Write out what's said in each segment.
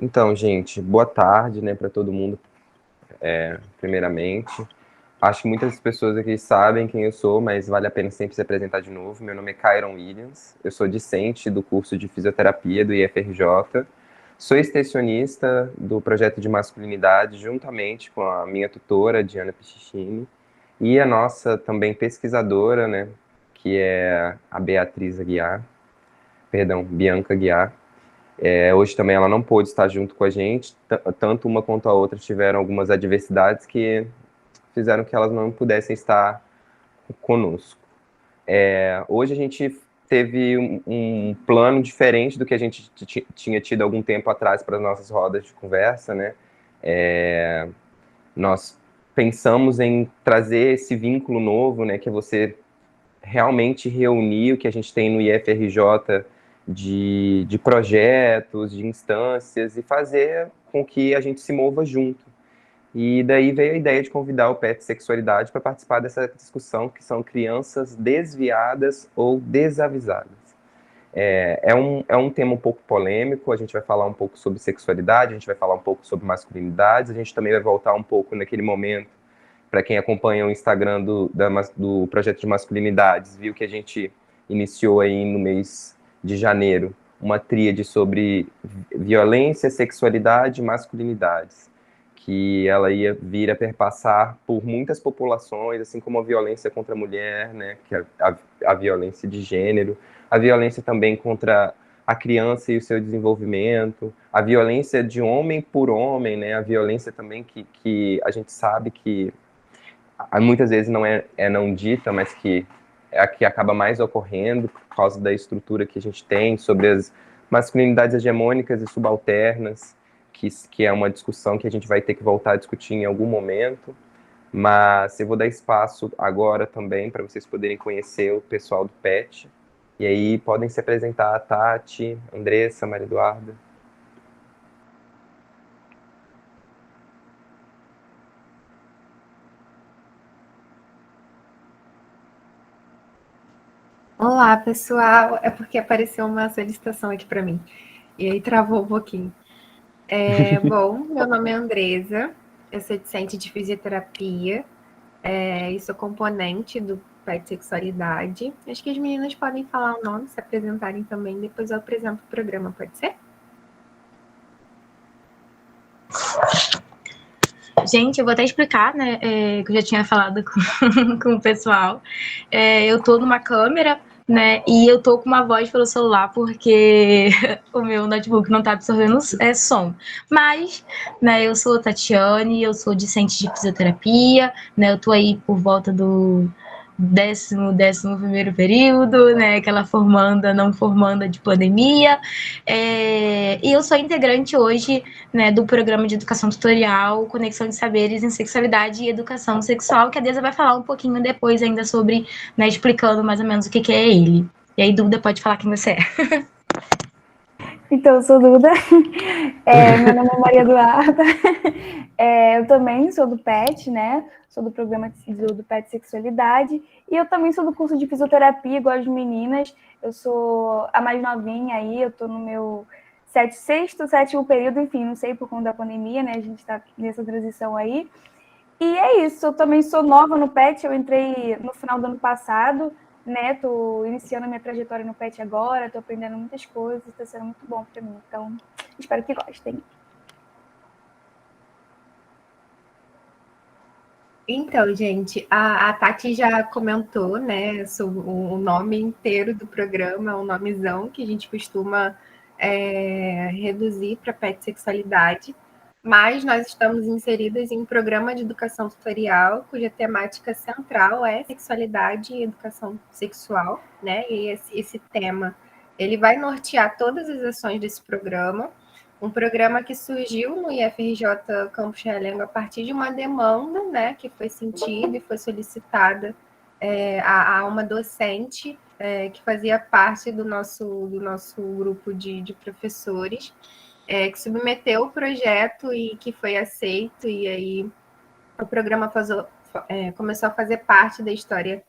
Então, gente, boa tarde, né, para todo mundo, primeiramente. Acho que muitas pessoas aqui sabem quem eu sou, mas vale a pena sempre se apresentar de novo. Meu nome é Kyron Williams, eu sou discente do curso de fisioterapia do IFRJ, sou extensionista do projeto de masculinidade, juntamente com a minha tutora, Diana Pichichini, e a nossa também pesquisadora, né, que é a Beatriz Aguiar, perdão, Bianca Aguiar. Hoje também ela não pôde estar junto com a gente, tanto uma quanto a outra tiveram algumas adversidades que fizeram que elas não pudessem estar conosco. Hoje a gente teve um plano diferente do que a gente tinha tido algum tempo atrás para as nossas rodas de conversa, né? Nós pensamos em trazer esse vínculo novo, né, que é você realmente reunir o que a gente tem no IFRJ de projetos, de instâncias, e fazer com que a gente se mova junto. E daí veio a ideia de convidar o PET Sexualidade para participar dessa discussão, que são crianças desviadas ou desavisadas. É um tema um pouco polêmico, a gente vai falar um pouco sobre sexualidade, a gente vai falar um pouco sobre masculinidades, a gente também vai voltar um pouco naquele momento, para quem acompanha o Instagram do projeto de masculinidades, viu que a gente iniciou aí no mês de janeiro uma tríade sobre violência, sexualidade e masculinidades, que ela ia vir a perpassar por muitas populações, assim como a violência contra a mulher, né, que é a violência de gênero, a violência também contra a criança e o seu desenvolvimento, a violência de homem por homem, né, a violência também que a gente sabe que muitas vezes não é não dita, mas que é a que acaba mais ocorrendo por causa da estrutura que a gente tem sobre as masculinidades hegemônicas e subalternas, que é uma discussão que a gente vai ter que voltar a discutir em algum momento. Mas eu vou dar espaço agora também para vocês poderem conhecer o pessoal do PET. E aí podem se apresentar a Tati, Andressa, Maria Eduarda. Olá, pessoal. É porque apareceu uma solicitação aqui para mim. E aí travou um pouquinho. Bom, meu nome é Andresa, eu sou discente de fisioterapia e sou componente do PET Sexualidade. Acho que as meninas podem falar o nome, se apresentarem também, depois eu apresento o programa, pode ser? Gente, eu vou até explicar, né, que eu já tinha falado com o pessoal. Eu tô numa câmera, né, e eu tô com uma voz pelo celular porque o meu notebook não tá absorvendo som. Mas, né, eu sou Tatiane, eu sou discente de fisioterapia, né, eu tô aí por volta do décimo primeiro período, né, aquela formanda, não formanda de pandemia, e eu sou integrante hoje, né, do programa de educação tutorial Conexão de Saberes em Sexualidade e Educação Sexual, que a Deza vai falar um pouquinho depois ainda sobre, né, explicando mais ou menos o que é ele. E aí, Duda, pode falar quem você é. Então, eu sou Duda, meu nome é Maria Eduarda, eu também sou do PET, né? Sou do programa do PET Sexualidade, e eu também sou do curso de fisioterapia, igual as meninas. Eu sou a mais novinha aí, eu tô no meu sexto, sétimo período, enfim, não sei por conta da pandemia, né? A gente tá nessa transição aí. E é isso, eu também sou nova no PET, eu entrei no final do ano passado, né? Tô iniciando a minha trajetória no PET agora, tô aprendendo muitas coisas, tá sendo muito bom para mim. Então, espero que gostem. Então, gente, a Tati já comentou, né, sobre o nome inteiro do programa, o nomezão que a gente costuma reduzir para PET Sexualidade, mas nós estamos inseridas em um programa de educação tutorial, cuja temática central é sexualidade e educação sexual, né, e esse tema, ele vai nortear todas as ações desse programa, um programa que surgiu no IFRJ Campus Realengo a partir de uma demanda, né, que foi sentida e foi solicitada a uma docente que fazia parte do nosso grupo de professores, que submeteu o projeto e que foi aceito, e aí o programa começou a fazer parte da história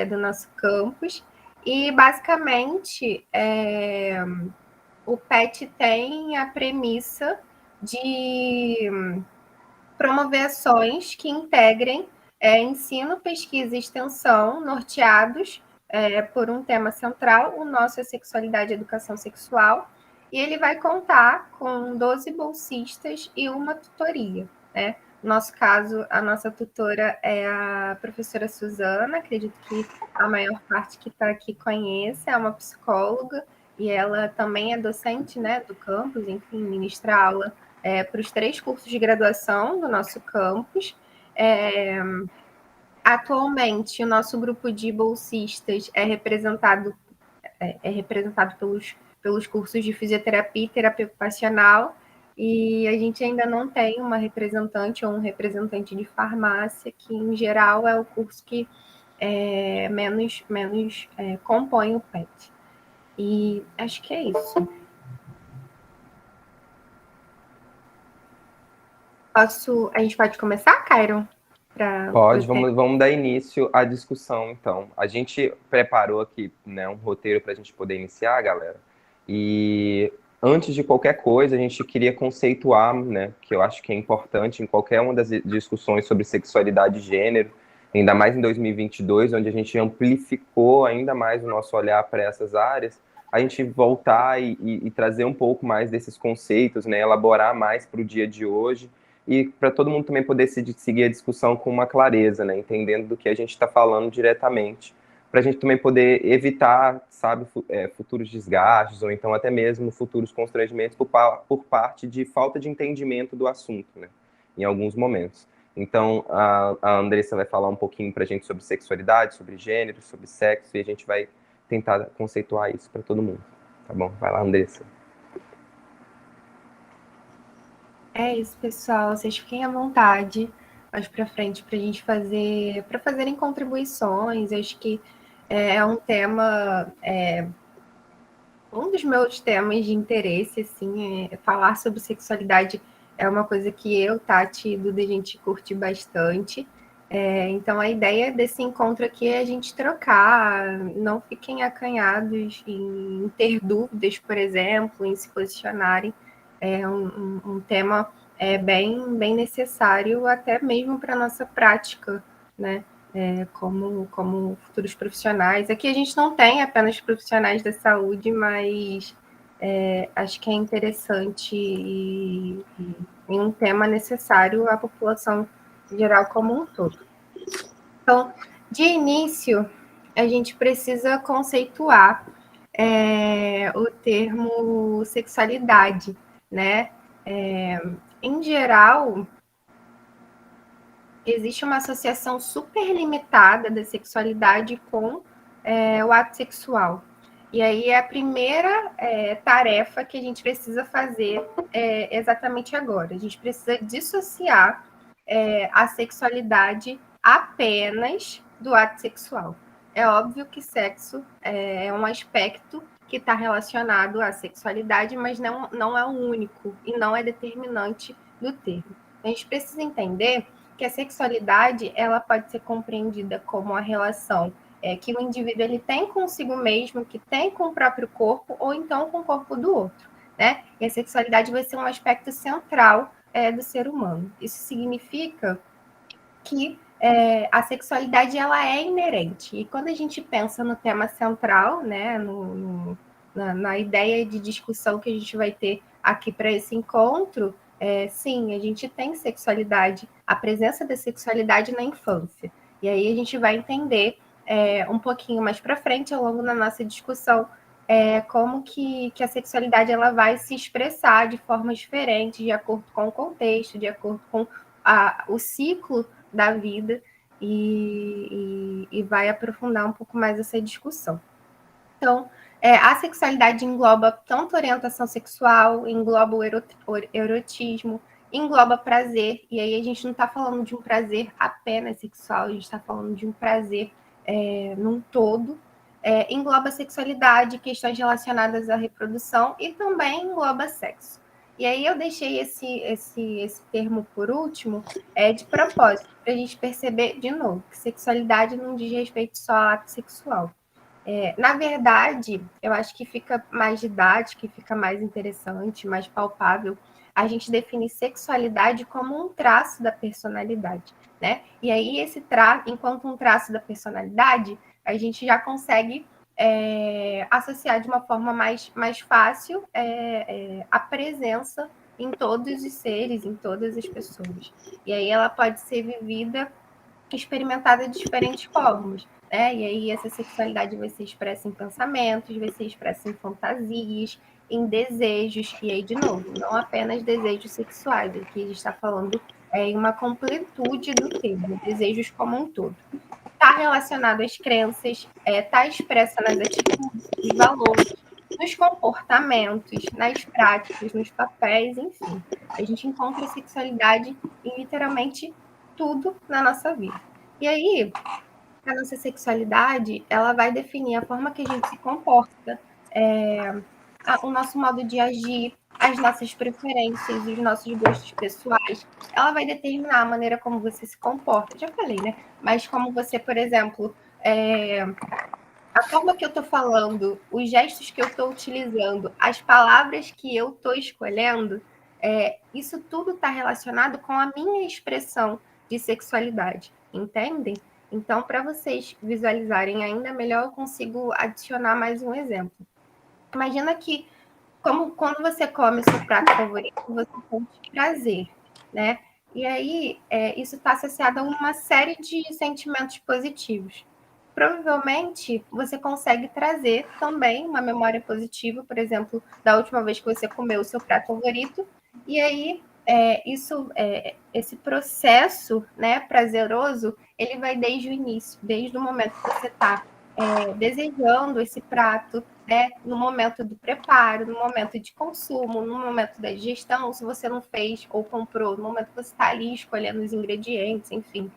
do nosso campus, e basicamente o PET tem a premissa de promover ações que integrem ensino, pesquisa e extensão, norteados por um tema central, o nosso é sexualidade e educação sexual, e ele vai contar com 12 bolsistas e uma tutoria, né? No nosso caso, a nossa tutora é a professora Suzana, acredito que a maior parte que está aqui conhece, é uma psicóloga, e ela também é docente, né, do campus, enfim, ministra aula para os 3 cursos de graduação do nosso campus. Atualmente, o nosso grupo de bolsistas é representado pelos cursos de fisioterapia e terapia ocupacional, e a gente ainda não tem uma representante ou um representante de farmácia, que em geral é o curso que menos compõe o PET. E acho que é isso. A gente pode começar, Cairon? Pode, vamos dar início à discussão, então. A gente preparou aqui, né, um roteiro para a gente poder iniciar, galera. E antes de qualquer coisa, a gente queria conceituar, né, que eu acho que é importante em qualquer uma das discussões sobre sexualidade e gênero, ainda mais em 2022, onde a gente amplificou ainda mais o nosso olhar para essas áreas, a gente voltar e trazer um pouco mais desses conceitos, né, elaborar mais para o dia de hoje, e para todo mundo também poder seguir a discussão com uma clareza, né, entendendo do que a gente está falando diretamente, para a gente também poder evitar, sabe, futuros desgastes, ou então até mesmo futuros constrangimentos por parte de falta de entendimento do assunto, né, em alguns momentos. Então, a Andressa vai falar um pouquinho para a gente sobre sexualidade, sobre gênero, sobre sexo, e a gente vai tentar conceituar isso para todo mundo, tá bom? Vai lá, Andressa. É isso, pessoal. Vocês fiquem à vontade mais para frente para a gente fazerem contribuições. Eu acho que é um tema, um dos meus temas de interesse, assim, falar sobre sexualidade é uma coisa que eu, Tati e Duda, a gente curte bastante. Então, a ideia desse encontro aqui é a gente trocar, não fiquem acanhados em ter dúvidas, por exemplo, em se posicionarem. É um tema bem necessário, até mesmo para a nossa prática, né? Como futuros profissionais. Aqui a gente não tem apenas profissionais da saúde, mas acho que é interessante e um tema necessário à população geral como um todo. Então, de início, a gente precisa conceituar o termo sexualidade, né? Em geral, existe uma associação super limitada da sexualidade com o ato sexual. E aí é a primeira tarefa que a gente precisa fazer exatamente agora. A gente precisa dissociar a sexualidade apenas do ato sexual. É óbvio que sexo é um aspecto que está relacionado à sexualidade, mas não é o único e não é determinante do termo. A gente precisa entender que a sexualidade ela pode ser compreendida como a relação que o indivíduo ele tem consigo mesmo, que tem com o próprio corpo, ou então com o corpo do outro, né? E a sexualidade vai ser um aspecto central do ser humano. Isso significa que a sexualidade ela é inerente. E quando a gente pensa no tema central, né, na ideia de discussão que a gente vai ter aqui para esse encontro, sim, a gente tem sexualidade, a presença da sexualidade na infância. E aí a gente vai entender um pouquinho mais para frente, ao longo da nossa discussão, como que a sexualidade ela vai se expressar de formas diferentes, de acordo com o contexto, de acordo com o ciclo da vida, e vai aprofundar um pouco mais essa discussão. Então, a sexualidade engloba tanto orientação sexual, engloba o erotismo, engloba prazer, e aí a gente não está falando de um prazer apenas sexual, a gente está falando de um prazer num todo, engloba sexualidade, questões relacionadas à reprodução e também engloba sexo. E aí eu deixei esse termo por último, de propósito, para a gente perceber, de novo, que sexualidade não diz respeito só ao ato sexual. Na verdade, eu acho que fica mais didático, fica mais interessante, mais palpável a gente define sexualidade como um traço da personalidade, né? E aí, esse traço, enquanto um traço da personalidade, a gente já consegue associar de uma forma mais fácil a presença em todos os seres, em todas as pessoas. E aí ela pode ser vivida, experimentada de diferentes formas, né? E aí essa sexualidade vai ser expressa em pensamentos, vai ser expressa em fantasias, em desejos, e aí, de novo, não apenas desejos sexuais, aqui a gente está falando em uma completude do termo, desejos como um todo. Está relacionado às crenças, está expressa nas atitudes, nos valores, nos comportamentos, nas práticas, nos papéis, enfim. A gente encontra a sexualidade em literalmente tudo na nossa vida. E aí, a nossa sexualidade, ela vai definir a forma que a gente se comporta, o nosso modo de agir, as nossas preferências, os nossos gostos pessoais. Ela vai determinar a maneira como você se comporta. Já falei, né? Mas como você, por exemplo, a forma que eu estou falando, os gestos que eu estou utilizando, as palavras que eu estou escolhendo, isso tudo está relacionado com a minha expressão de sexualidade, entendem? Então, para vocês visualizarem ainda melhor, eu consigo adicionar mais um exemplo. Imagina que, quando você come o seu prato favorito, você sente prazer, né? E aí, isso está associado a uma série de sentimentos positivos. Provavelmente, você consegue trazer também uma memória positiva, por exemplo, da última vez que você comeu o seu prato favorito, e aí, esse processo, né, prazeroso, ele vai desde o início, desde o momento que você está desejando esse prato, né, no momento do preparo, no momento de consumo, no momento da digestão, se você não fez ou comprou, no momento que você está ali escolhendo os ingredientes, enfim,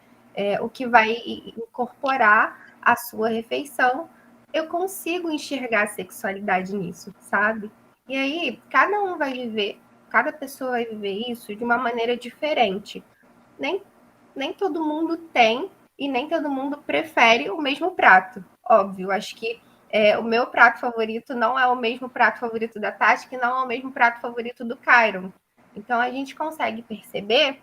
o que vai incorporar a sua refeição, eu consigo enxergar a sexualidade nisso, sabe? E aí, cada pessoa vai viver isso de uma maneira diferente. Nem todo mundo tem e nem todo mundo prefere o mesmo prato. Óbvio, acho que o meu prato favorito não é o mesmo prato favorito da Tati, que não é o mesmo prato favorito do Kyron. Então, a gente consegue perceber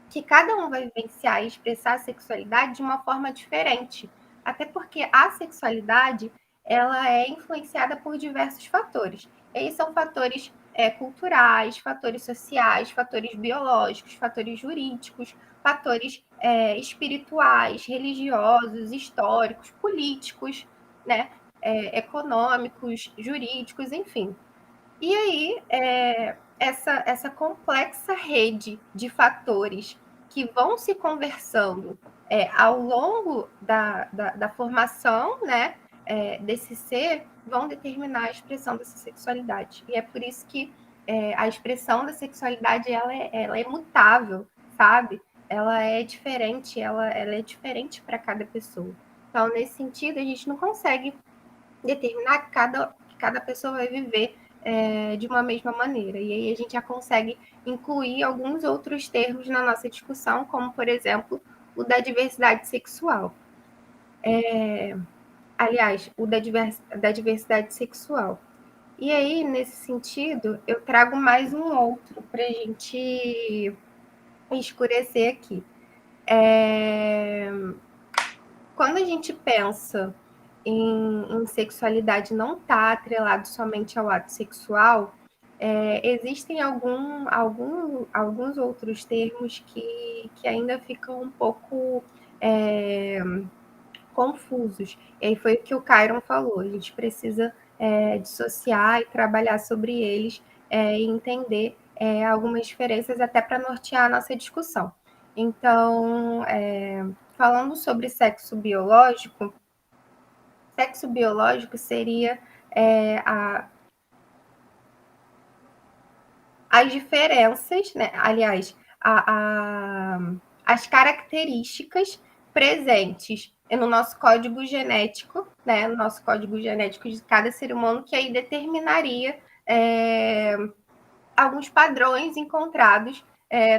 que cada um vai vivenciar e expressar a sexualidade de uma forma diferente. Até porque a sexualidade, ela é influenciada por diversos fatores. E aí são fatores culturais, fatores sociais, fatores biológicos, fatores jurídicos, fatores espirituais, religiosos, históricos, políticos, né? Econômicos, jurídicos, enfim. E aí, essa complexa rede de fatores que vão se conversando ao longo da formação, né, desse ser, vão determinar a expressão dessa sexualidade. E é por isso que a expressão da sexualidade ela é mutável, sabe? Ela é diferente, ela é diferente para cada pessoa. Então, nesse sentido, a gente não consegue determinar que cada pessoa vai viver de uma mesma maneira. E aí a gente já consegue incluir alguns outros termos na nossa discussão, como, por exemplo, o da diversidade sexual. Aliás, o da diversidade sexual. E aí, nesse sentido, eu trago mais um outro para a gente escurecer aqui. Quando a gente pensa em sexualidade não está atrelado somente ao ato sexual, existem alguns outros termos que ainda ficam um pouco confusos. E aí foi o que o Kyron falou, a gente precisa dissociar e trabalhar sobre eles e entender algumas diferenças até para nortear a nossa discussão. Então, falando sobre sexo biológico seria as diferenças, né? Aliás, as características presentes no nosso código genético, né? No nosso código genético de cada ser humano, que aí determinaria alguns padrões encontrados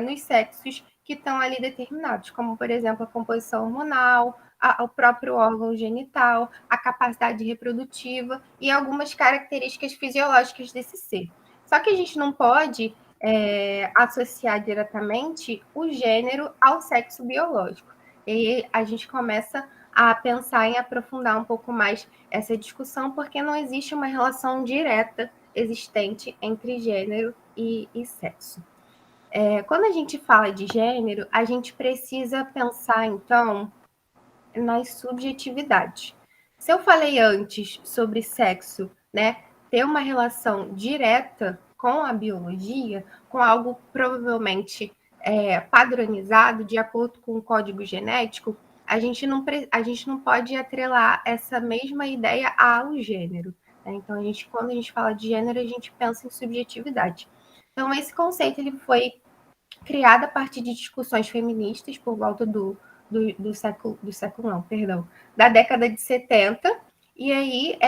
nos sexos que estão ali determinados, como, por exemplo, a composição hormonal, o próprio órgão genital, a capacidade reprodutiva e algumas características fisiológicas desse ser. Só que a gente não pode associar diretamente o gênero ao sexo biológico. E a gente começa a pensar em aprofundar um pouco mais essa discussão, porque não existe uma relação direta existente entre gênero e sexo. Quando a gente fala de gênero, a gente precisa pensar, então, nas subjetividades. Se eu falei antes sobre sexo, né, ter uma relação direta com a biologia, com algo provavelmente padronizado, de acordo com o código genético, a gente não pode atrelar essa mesma ideia ao gênero. Né? Então, quando a gente fala de gênero, a gente pensa em subjetividade. Então, esse conceito ele foi criado a partir de discussões feministas por volta da década de 70, e aí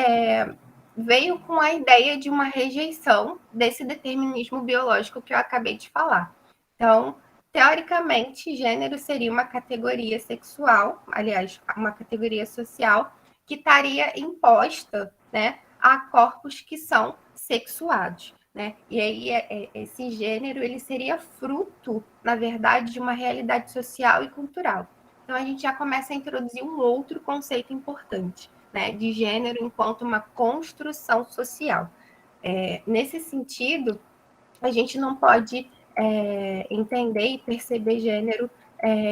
veio com a ideia de uma rejeição desse determinismo biológico que eu acabei de falar. Então, teoricamente, gênero seria uma categoria sexual, aliás, uma categoria social, que estaria imposta, né, a corpos que são sexuados. Né? E aí esse gênero ele seria fruto, na verdade, de uma realidade social e cultural. Então a gente já começa a introduzir um outro conceito importante, né, de gênero enquanto uma construção social. Nesse sentido, a gente não pode entender e perceber gênero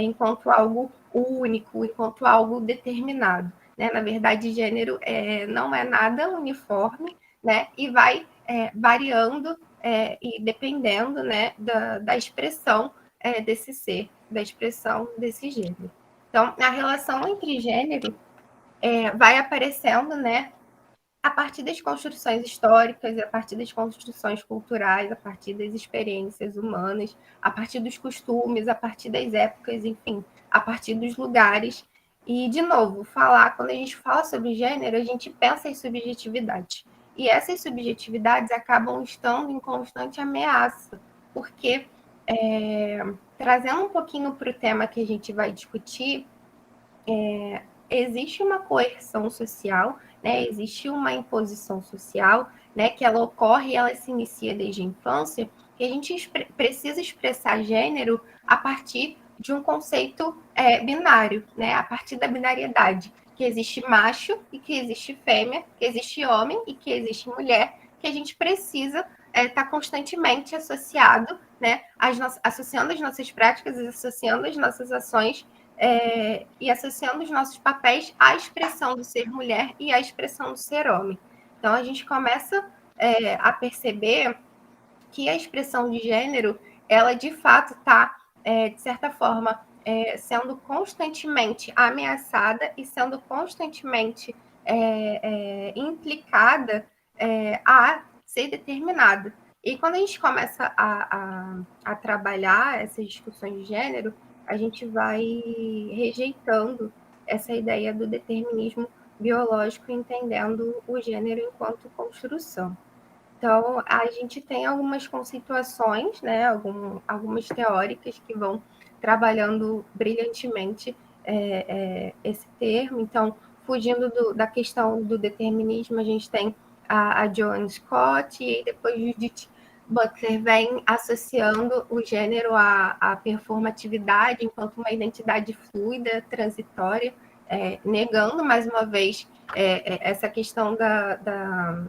enquanto algo único, enquanto algo determinado. Né? Na verdade, gênero não é nada uniforme, né? E vai variando e dependendo, né, da expressão desse ser, da expressão desse gênero. Então, a relação entre gênero vai aparecendo, né, a partir das construções históricas, a partir das construções culturais, a partir das experiências humanas, a partir dos costumes, a partir das épocas, enfim, a partir dos lugares. E, de novo, quando a gente fala sobre gênero, a gente pensa em subjetividade. E essas subjetividades acabam estando em constante ameaça, porque, trazendo um pouquinho para o tema que a gente vai discutir, existe uma coerção social, né? Existe uma imposição social, né? Que ela ocorre e ela se inicia desde a infância, que a gente precisa expressar gênero a partir de um conceito binário, né? A partir da binariedade, que existe macho e que existe fêmea, que existe homem e que existe mulher, que a gente precisa estar constantemente associado, né? Associando as nossas práticas, associando as nossas ações e associando os nossos papéis à expressão do ser mulher e à expressão do ser homem. Então, a gente começa a perceber que a expressão de gênero, ela de fato está, de certa forma, sendo constantemente ameaçada e sendo constantemente implicada a ser determinada. E quando a gente começa a trabalhar essas discussões de gênero, a gente vai rejeitando essa ideia do determinismo biológico, entendendo o gênero enquanto construção. Então, a gente tem algumas conceituações, né, algumas teóricas que vão trabalhando brilhantemente esse termo. Então, fugindo da questão do determinismo, a gente tem a Joan Scott, e depois Judith Butler vem associando o gênero à performatividade enquanto uma identidade fluida, transitória, negando, mais uma vez, essa questão da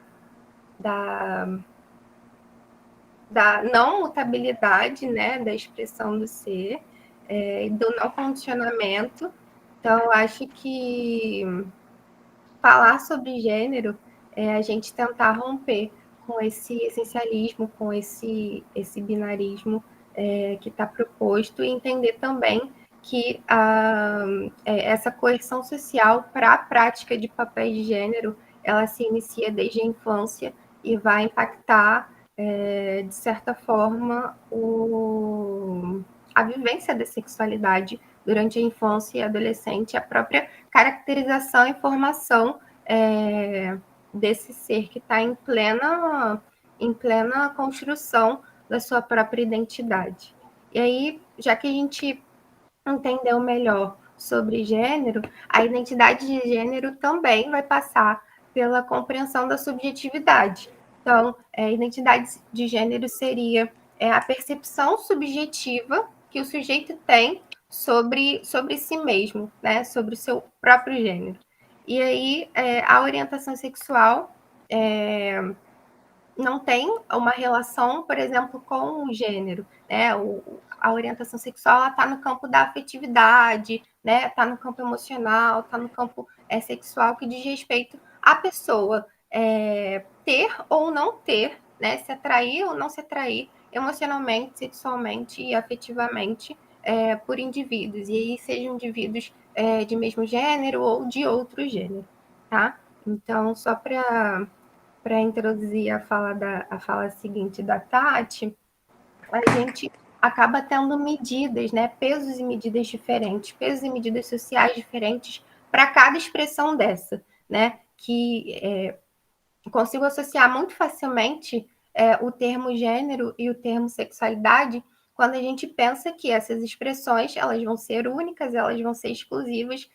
não mutabilidade, né, da expressão do ser, do não condicionamento. Então, acho que falar sobre gênero é a gente tentar romper com esse essencialismo, com esse binarismo que está proposto, e entender também que essa coerção social para a prática de papéis de gênero, ela se inicia desde a infância e vai impactar, de certa forma, a vivência da sexualidade durante a infância e adolescente, a própria caracterização e formação desse ser que está em plena construção da sua própria identidade. E aí, já que a gente entendeu melhor sobre gênero, a identidade de gênero também vai passar pela compreensão da subjetividade. Então, a identidade de gênero seria é a percepção subjetiva que o sujeito tem sobre si mesmo, né? Sobre o seu próprio gênero. E aí, a orientação sexual não tem uma relação, por exemplo, com o gênero, né? A orientação sexual está no campo da afetividade, né? Está no campo emocional, está no campo sexual que diz respeito à pessoa ter ou não ter, né? Se atrair ou não se atrair emocionalmente, sexualmente e afetivamente por indivíduos, e aí sejam indivíduos de mesmo gênero ou de outro gênero, tá? Então, só para introduzir a fala seguinte da Tati, a gente acaba tendo medidas, né, pesos e medidas diferentes, pesos e medidas sociais diferentes para cada expressão dessa, né, que consigo associar muito facilmente o termo gênero e o termo sexualidade quando a gente pensa que essas expressões elas vão ser únicas, elas vão ser exclusivas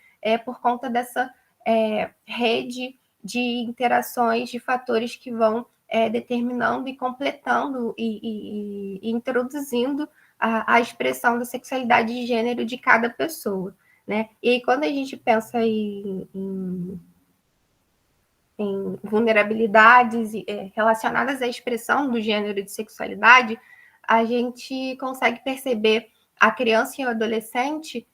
por conta dessa rede de interações, de fatores que vão determinando e completando e introduzindo a expressão da sexualidade de gênero de cada pessoa, né? E aí, quando a gente pensa em vulnerabilidades relacionadas à expressão do gênero e de sexualidade, a gente consegue perceber a criança e o adolescente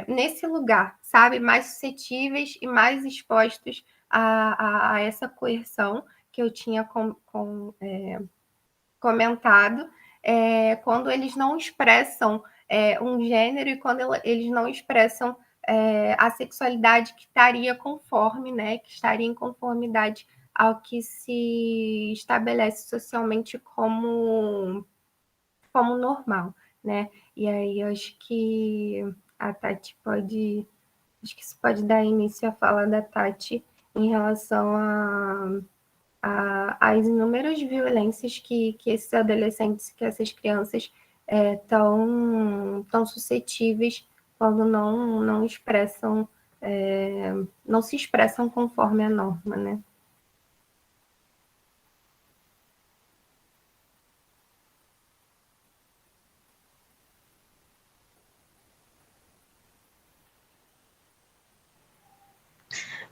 nesse lugar, sabe? Mais suscetíveis e mais expostos a essa coerção que eu tinha comentado, quando eles não expressam um gênero e quando eles não expressam a sexualidade que estaria conforme, né, que estaria em conformidade ao que se estabelece socialmente como normal, né? E aí eu acho que a Tati acho que isso pode dar início à fala da Tati em relação às inúmeras violências que esses adolescentes, que essas crianças tão suscetíveis quando não expressam, não se expressam conforme a norma, né?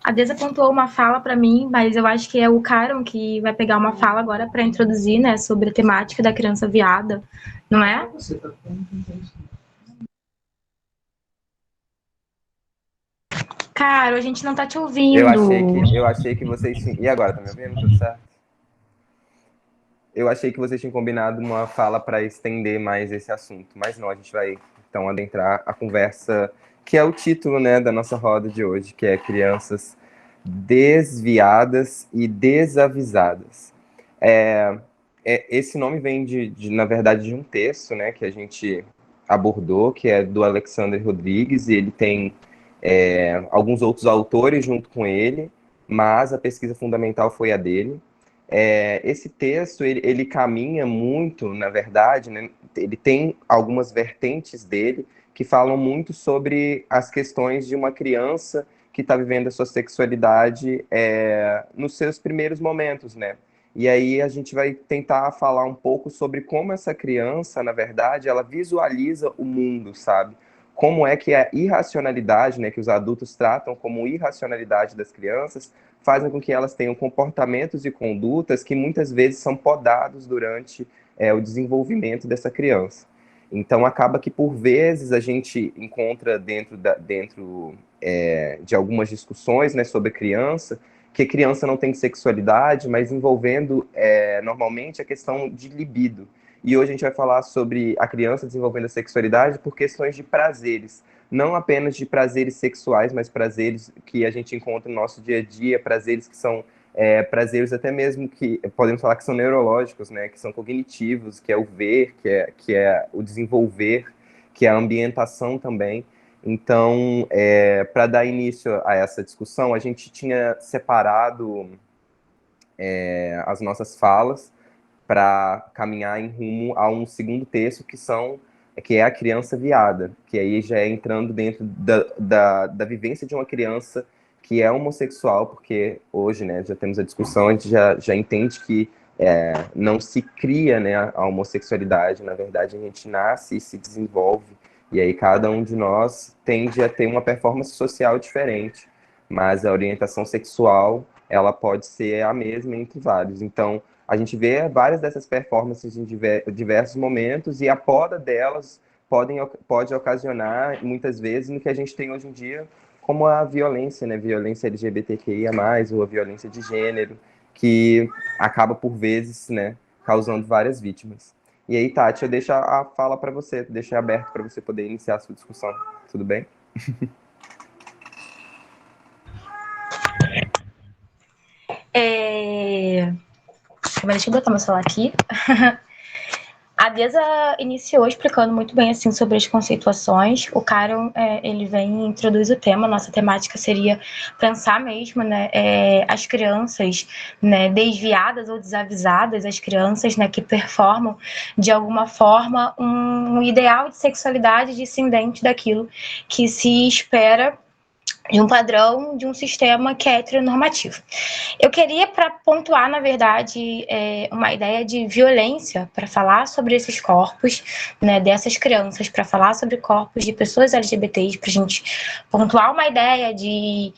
A Deza apontou uma fala para mim, mas eu acho que é o Caron que vai pegar uma fala agora para introduzir, né, sobre a temática da criança viada, não é? Caro, a gente não tá te ouvindo. Eu achei que vocês tinham... E agora, tá me ouvindo? Tudo certo? Eu achei que vocês tinham combinado uma fala para estender mais esse assunto, mas não, a gente vai então adentrar a conversa, que é o título, né, da nossa roda de hoje, que é Crianças Desviadas e Desavisadas. Esse nome vem na verdade, de um texto, né, que a gente abordou, que é do Alexandre Rodrigues, e ele tem alguns outros autores junto com ele, mas a pesquisa fundamental foi a dele. Esse texto, ele caminha muito, na verdade, né, ele tem algumas vertentes dele que falam muito sobre as questões de uma criança que está vivendo a sua sexualidade nos seus primeiros momentos, né? E aí a gente vai tentar falar um pouco sobre como essa criança, na verdade, ela visualiza o mundo, sabe? Como é que a irracionalidade, né, que os adultos tratam como irracionalidade das crianças, fazem com que elas tenham comportamentos e condutas que muitas vezes são podados durante o desenvolvimento dessa criança. Então, acaba que, por vezes, a gente encontra dentro de algumas discussões, né, sobre criança, que a criança não tem sexualidade, mas envolvendo, normalmente, a questão de libido. E hoje a gente vai falar sobre a criança desenvolvendo a sexualidade por questões de prazeres. Não apenas de prazeres sexuais, mas prazeres que a gente encontra no nosso dia a dia, prazeres que são prazeres até mesmo que podemos falar que são neurológicos, né, que são cognitivos, que é o ver, que é o desenvolver, que é a ambientação também. Então, para dar início a essa discussão, a gente tinha separado as nossas falas para caminhar em rumo a um segundo texto, que é a criança viada, que aí já é entrando dentro da vivência de uma criança que é homossexual, porque hoje, né, já temos a discussão, a gente já entende que não se cria, né, a homossexualidade. Na verdade, a gente nasce e se desenvolve, e aí cada um de nós tende a ter uma performance social diferente, mas a orientação sexual, ela pode ser a mesma entre vários. Então, a gente vê várias dessas performances em diversos momentos, e a poda delas pode ocasionar, muitas vezes, no que a gente tem hoje em dia, como a violência, né? Violência LGBTQIA+, ou a violência de gênero, que acaba, por vezes, né, causando várias vítimas. E aí, Tati, eu deixo a fala para você, deixo aberto para você poder iniciar a sua discussão. Tudo bem? Deixa eu botar meu celular aqui. A Deza iniciou explicando muito bem assim sobre as conceituações. O Caron, ele vem e introduz o tema. Nossa temática seria pensar mesmo, né, as crianças, né, desviadas ou desavisadas, as crianças, né, que performam de alguma forma um ideal de sexualidade discendente daquilo que se espera de um padrão, de um sistema que é heteronormativo. Eu queria, para pontuar, na verdade, uma ideia de violência, para falar sobre esses corpos, né, dessas crianças, para falar sobre corpos de pessoas LGBTs, para a gente pontuar uma ideia de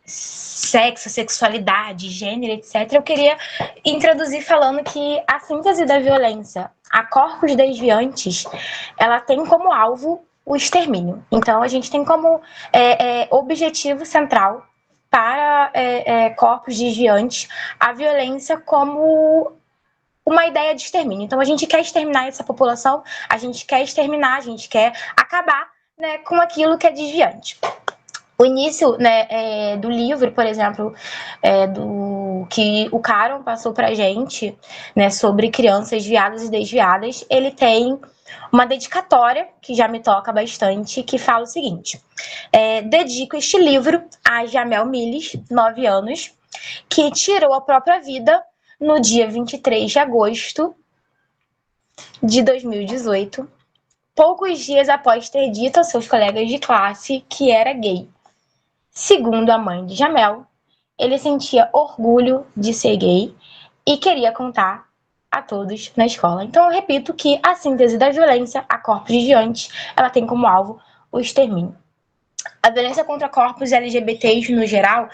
sexo, sexualidade, gênero, etc. Eu queria introduzir falando que a síntese da violência a corpos desviantes, ela tem como alvo o extermínio. Então, a gente tem como objetivo central para corpos desviantes a violência como uma ideia de extermínio. Então, a gente quer exterminar essa população, a gente quer acabar, né, com aquilo que é desviante. O início, né, do livro, por exemplo, do que o Caron passou para a gente, né, sobre crianças desviadas e desviadas, ele tem uma dedicatória, que já me toca bastante, que fala o seguinte: dedico este livro a Jamel Miles, 9 anos, que tirou a própria vida no dia 23 de agosto de 2018, poucos dias após ter dito aos seus colegas de classe que era gay. Segundo a mãe de Jamel, ele sentia orgulho de ser gay e queria contar a todos na escola. Então, eu repito que a síntese da violência a corpos desviantes, ela tem como alvo o extermínio. A violência contra corpos LGBTs, no geral,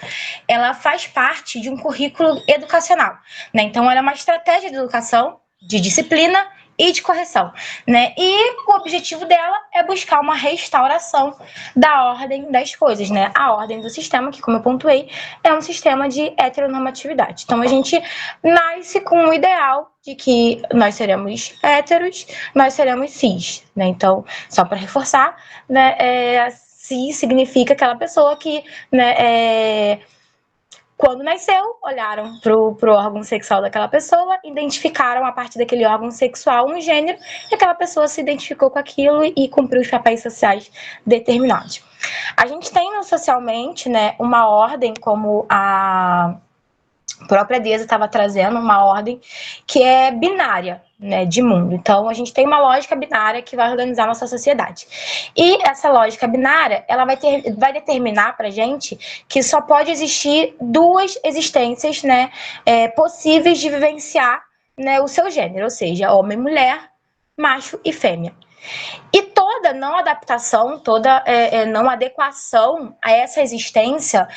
ela faz parte de um currículo educacional, né? Então, ela é uma estratégia de educação, de disciplina e de correção, né? E o objetivo dela é buscar uma restauração da ordem das coisas, né? A ordem do sistema, que, como eu pontuei, é um sistema de heteronormatividade. Então, a gente nasce com o ideal de que nós seremos héteros, nós seremos cis, né? Então, só para reforçar, né, cis significa aquela pessoa que, né, quando nasceu, olharam pro órgão sexual daquela pessoa, identificaram a partir daquele órgão sexual um gênero, e aquela pessoa se identificou com aquilo e cumpriu os papéis sociais determinados. A gente tem socialmente, né, uma ordem, como a própria Deza estava trazendo, uma ordem que é binária, né, de mundo. Então, a gente tem uma lógica binária que vai organizar a nossa sociedade. E essa lógica binária, ela vai determinar para a gente que só pode existir duas existências, né, possíveis de vivenciar, né, o seu gênero, ou seja, homem e mulher, macho e fêmea. E toda não adaptação, toda não adequação a essa existência,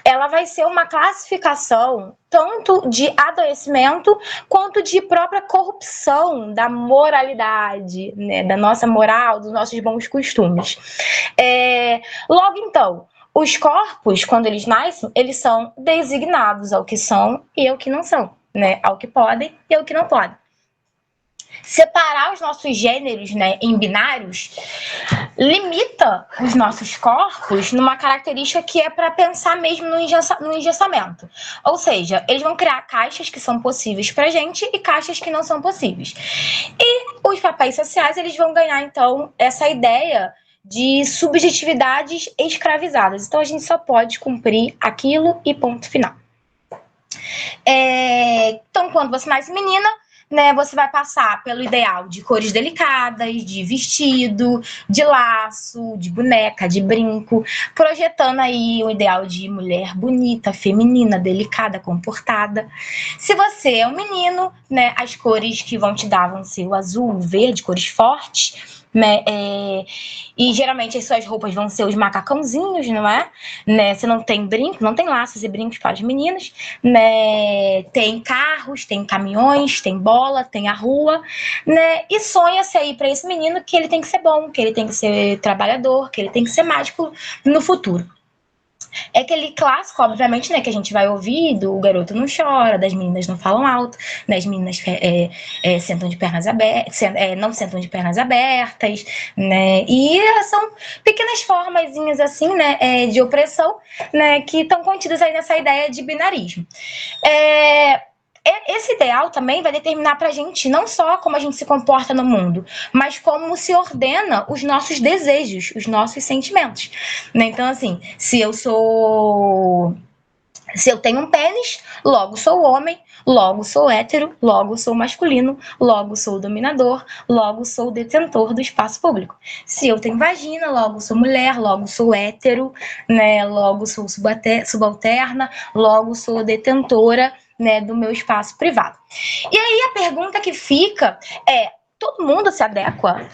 ela vai ser uma classificação tanto de adoecimento quanto de própria corrupção da moralidade, né, da nossa moral, dos nossos bons costumes. Logo, então, os corpos, quando eles nascem, eles são designados ao que são e ao que não são, né, ao que podem e ao que não podem. Separar os nossos gêneros, né, em binários limita os nossos corpos numa característica que é para pensar mesmo no engessamento. Ou seja, eles vão criar caixas que são possíveis para a gente e caixas que não são possíveis. E os papéis sociais, eles vão ganhar, então, essa ideia de subjetividades escravizadas. Então, a gente só pode cumprir aquilo e ponto final. Então, quando você nasce menina, né, você vai passar pelo ideal de cores delicadas, de vestido, de laço, de boneca, de brinco, projetando aí o ideal de mulher bonita, feminina, delicada, comportada. Se você é um menino, né, as cores que vão te dar vão ser o azul, o verde, cores fortes, né, e geralmente as suas roupas vão ser os macacãozinhos, não é? Né, você não tem brinco, não tem laços e brincos para as meninas, né? Tem carros, tem caminhões, tem bola, tem a rua, né? E sonha-se aí para esse menino que ele tem que ser bom, que ele tem que ser trabalhador, que ele tem que ser mágico no futuro. É aquele clássico, obviamente, né, que a gente vai ouvir do garoto não chora, das meninas não falam alto, das meninas sentam de pernas abertas, não sentam de pernas abertas, né, e são pequenas formazinhas assim, né, de opressão, né, que estão contidas aí nessa ideia de binarismo. Esse ideal também vai determinar pra gente não só como a gente se comporta no mundo, mas como se ordena os nossos desejos, os nossos sentimentos, né? Então, assim, se eu tenho um pênis, logo sou homem, logo sou hétero, logo sou masculino, logo sou dominador, logo sou detentor do espaço público. Se eu tenho vagina, logo sou mulher, logo sou hétero, né? Logo sou subalterna, logo sou detentora, né, do meu espaço privado. E aí a pergunta que fica é: todo mundo se adequa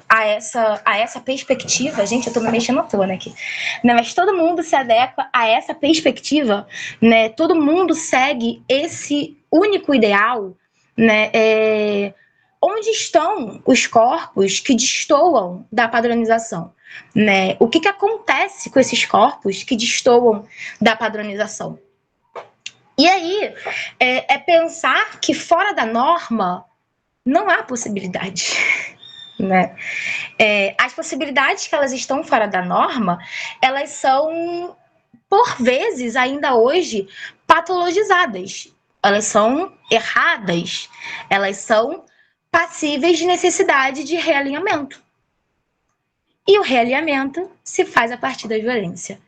a essa perspectiva? Gente, eu tô me mexendo à toa, né, aqui. Né, mas todo mundo se adequa a essa perspectiva, né? Todo mundo segue esse único ideal, né? Onde estão os corpos que destoam da padronização, né? O que acontece com esses corpos que destoam da padronização? E aí, pensar que fora da norma não há possibilidade, né? As possibilidades que elas estão fora da norma, elas são, por vezes, ainda hoje, patologizadas. Elas são erradas, elas são passíveis de necessidade de realinhamento. E o realinhamento se faz a partir da violência.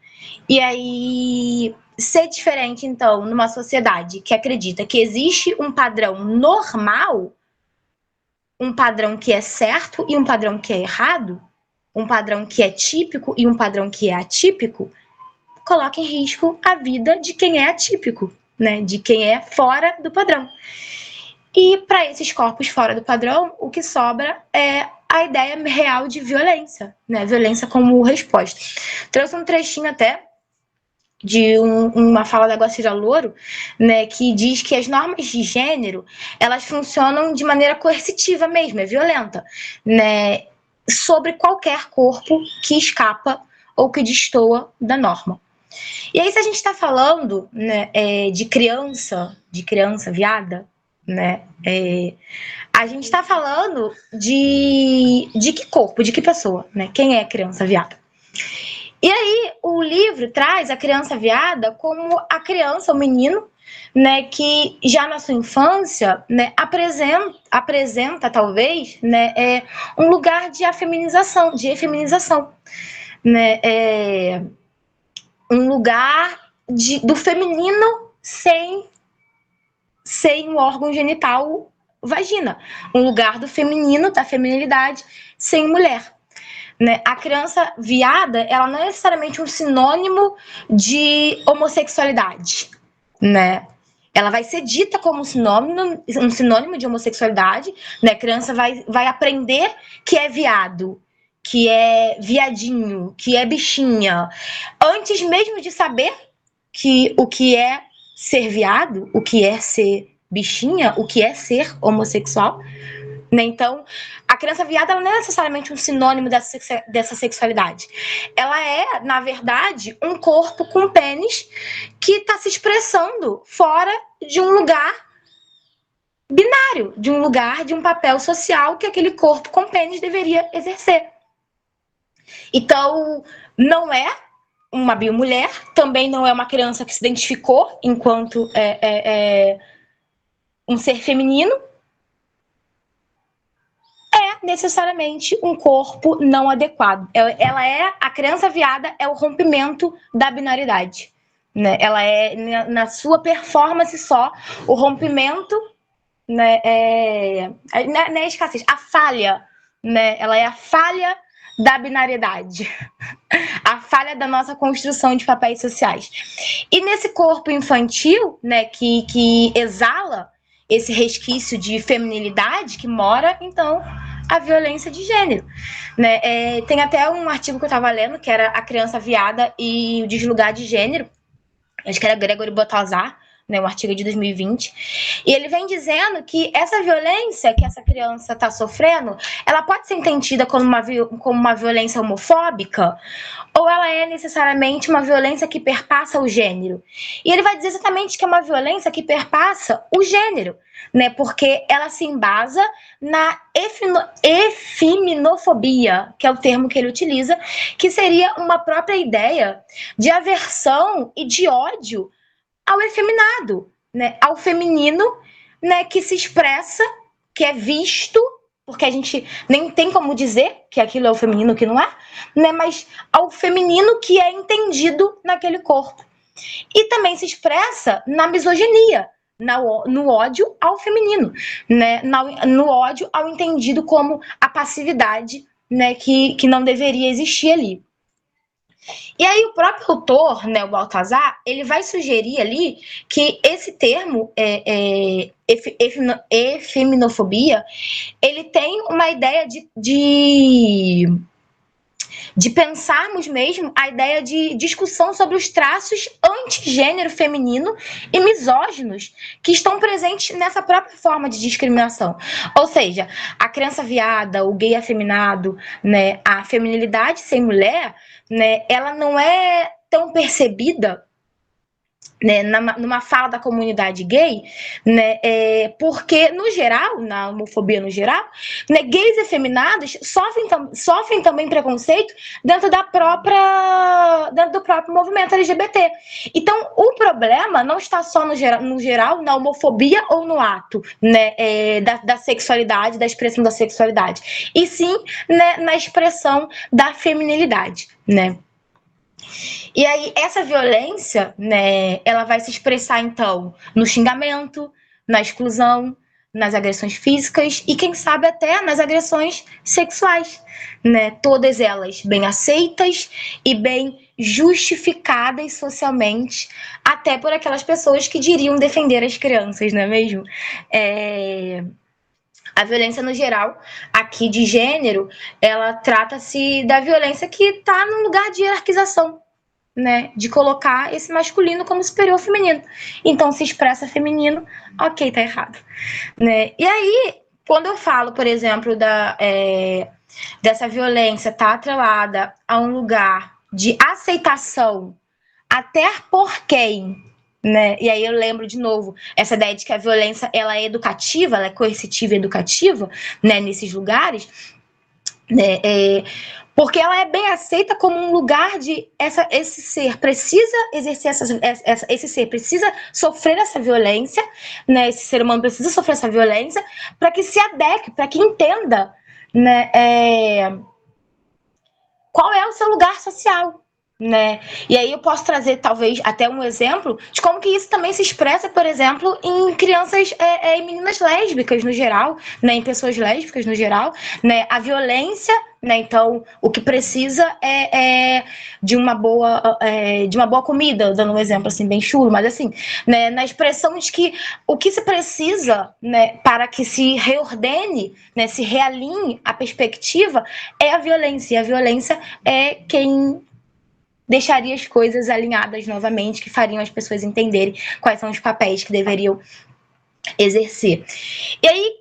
E aí, ser diferente, então, numa sociedade que acredita que existe um padrão normal, um padrão que é certo e um padrão que é errado, um padrão que é típico e um padrão que é atípico, coloca em risco a vida de quem é atípico, né? De quem é fora do padrão. E para esses corpos fora do padrão, o que sobra é a ideia real de violência, né? Violência como resposta. Trouxe um trechinho até de uma fala da Guacira Louro, né, que diz que as normas de gênero, elas funcionam de maneira coercitiva mesmo, é violenta, né, sobre qualquer corpo que escapa ou que destoa da norma. E aí, se a gente está falando, né, de criança viada, né, a gente está falando de que corpo, de que pessoa, né? Quem é criança viada? E aí, o livro traz a criança viada como a criança, o menino, né, que já na sua infância, né, apresenta talvez, né, um lugar de efeminização, né, um lugar do feminino sem um órgão genital, vagina, um lugar do feminino, da feminilidade, sem mulher. Né? A criança viada, ela não é necessariamente um sinônimo de homossexualidade, né? Ela vai ser dita como um sinônimo de homossexualidade, né? A criança vai aprender que é viado, que é viadinho, que é bichinha, antes mesmo de saber o que é ser viado, o que é ser bichinha, o que é ser homossexual. Né? Então, a criança viada ela não é necessariamente um sinônimo dessa sexualidade. Ela é, na verdade, um corpo com pênis que está se expressando fora de um lugar binário, de um lugar, de um papel social que aquele corpo com pênis deveria exercer. Então, não é uma biomulher, também não é uma criança que se identificou enquanto um ser feminino, necessariamente um corpo não adequado. A criança viada é o rompimento da binaridade, né? Ela é, na sua performance só, o rompimento né, não é a escassez, a falha, né, ela é a falha da binariedade, a falha da nossa construção de papéis sociais. E nesse corpo infantil, né, que exala esse resquício de feminilidade que mora, então, a violência de gênero, né? Tem até um artigo que eu estava lendo, que era A Criança Viada e o Deslugar de Gênero, acho que era Gregory Baltazar, né, um artigo de 2020, e ele vem dizendo que essa violência que essa criança está sofrendo, ela pode ser entendida como uma violência homofóbica, ou ela é necessariamente uma violência que perpassa o gênero. E ele vai dizer exatamente que é uma violência que perpassa o gênero, né, porque ela se embasa na efeminofobia, que é o termo que ele utiliza, que seria uma própria ideia de aversão e de ódio ao efeminado, né, ao feminino, né, que se expressa, que é visto, porque a gente nem tem como dizer que aquilo é o feminino, que não é, né, mas ao feminino que é entendido naquele corpo. E também se expressa na misoginia, no ódio ao feminino, né, no ódio ao entendido como a passividade, né, que não deveria existir ali. E aí o próprio autor, né, o Baltazar, ele vai sugerir ali que esse termo, efeminofobia, ele tem uma ideia de pensarmos mesmo a ideia de discussão sobre os traços antigênero feminino e misóginos que estão presentes nessa própria forma de discriminação. Ou seja, a criança viada, o gay afeminado, né, a feminilidade sem mulher, né, ela não é tão percebida, né, numa fala da comunidade gay, né, porque, no geral, na homofobia no geral, né, gays efeminados sofrem também preconceito dentro do próprio movimento LGBT. Então, o problema não está só no geral, na homofobia ou no ato, né, da sexualidade, da expressão da sexualidade, e sim, né, na expressão da feminilidade, né. E aí, essa violência, né, ela vai se expressar, então, no xingamento, na exclusão, nas agressões físicas e, quem sabe, até nas agressões sexuais, né? Todas elas bem aceitas e bem justificadas socialmente, até por aquelas pessoas que diriam defender as crianças, não é mesmo? A violência, no geral, aqui de gênero, ela trata-se da violência que está num lugar de hierarquização, né, de colocar esse masculino como superior ao feminino. Então, se expressa feminino, ok, tá errado. Né? E aí, quando eu falo, por exemplo, dessa violência tá atrelada a um lugar de aceitação, até por quem, né? E aí eu lembro de novo essa ideia de que a violência ela é educativa, ela é coercitiva e educativa, né, nesses lugares, né, porque ela é bem aceita como um lugar de esse ser precisa exercer esse ser precisa sofrer essa violência, né? Esse ser humano precisa sofrer essa violência para que se adeque, para que entenda, né, qual é o seu lugar social, né? E aí eu posso trazer talvez até um exemplo de como que isso também se expressa, por exemplo, em crianças e meninas lésbicas no geral, né? Em pessoas lésbicas no geral, né? A violência, né? Então o que precisa é de uma boa comida, dando um exemplo assim bem chulo, mas assim, né? Na expressão de que o que se precisa, né? Para que se reordene, né? Se realinhe a perspectiva é a violência, e a violência é quem deixaria as coisas alinhadas novamente, que fariam as pessoas entenderem quais são os papéis que deveriam exercer. E aí,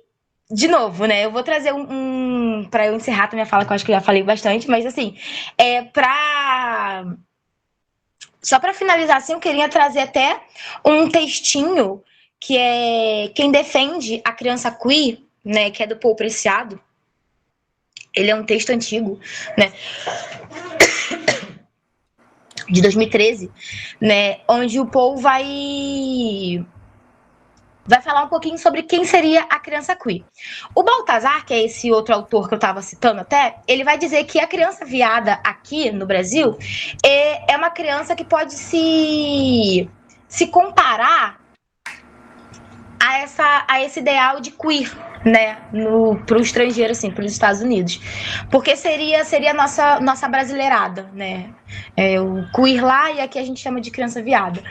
de novo, né, eu vou trazer para eu encerrar também a fala, que eu acho que eu já falei bastante, mas assim, só para finalizar, assim, eu queria trazer até um textinho que é Quem Defende a Criança Queer, né, que é do Paul Preciado. Ele é um texto antigo, né, de 2013, né, onde o Paul vai falar um pouquinho sobre quem seria a criança queer. O Baltazar, que é esse outro autor que eu estava citando até, ele vai dizer que a criança viada aqui no Brasil é uma criança que pode se comparar a esse ideal de queer, né, para o estrangeiro, assim, para os Estados Unidos, porque seria a nossa brasileirada, né, o queer lá e aqui a gente chama de criança viada.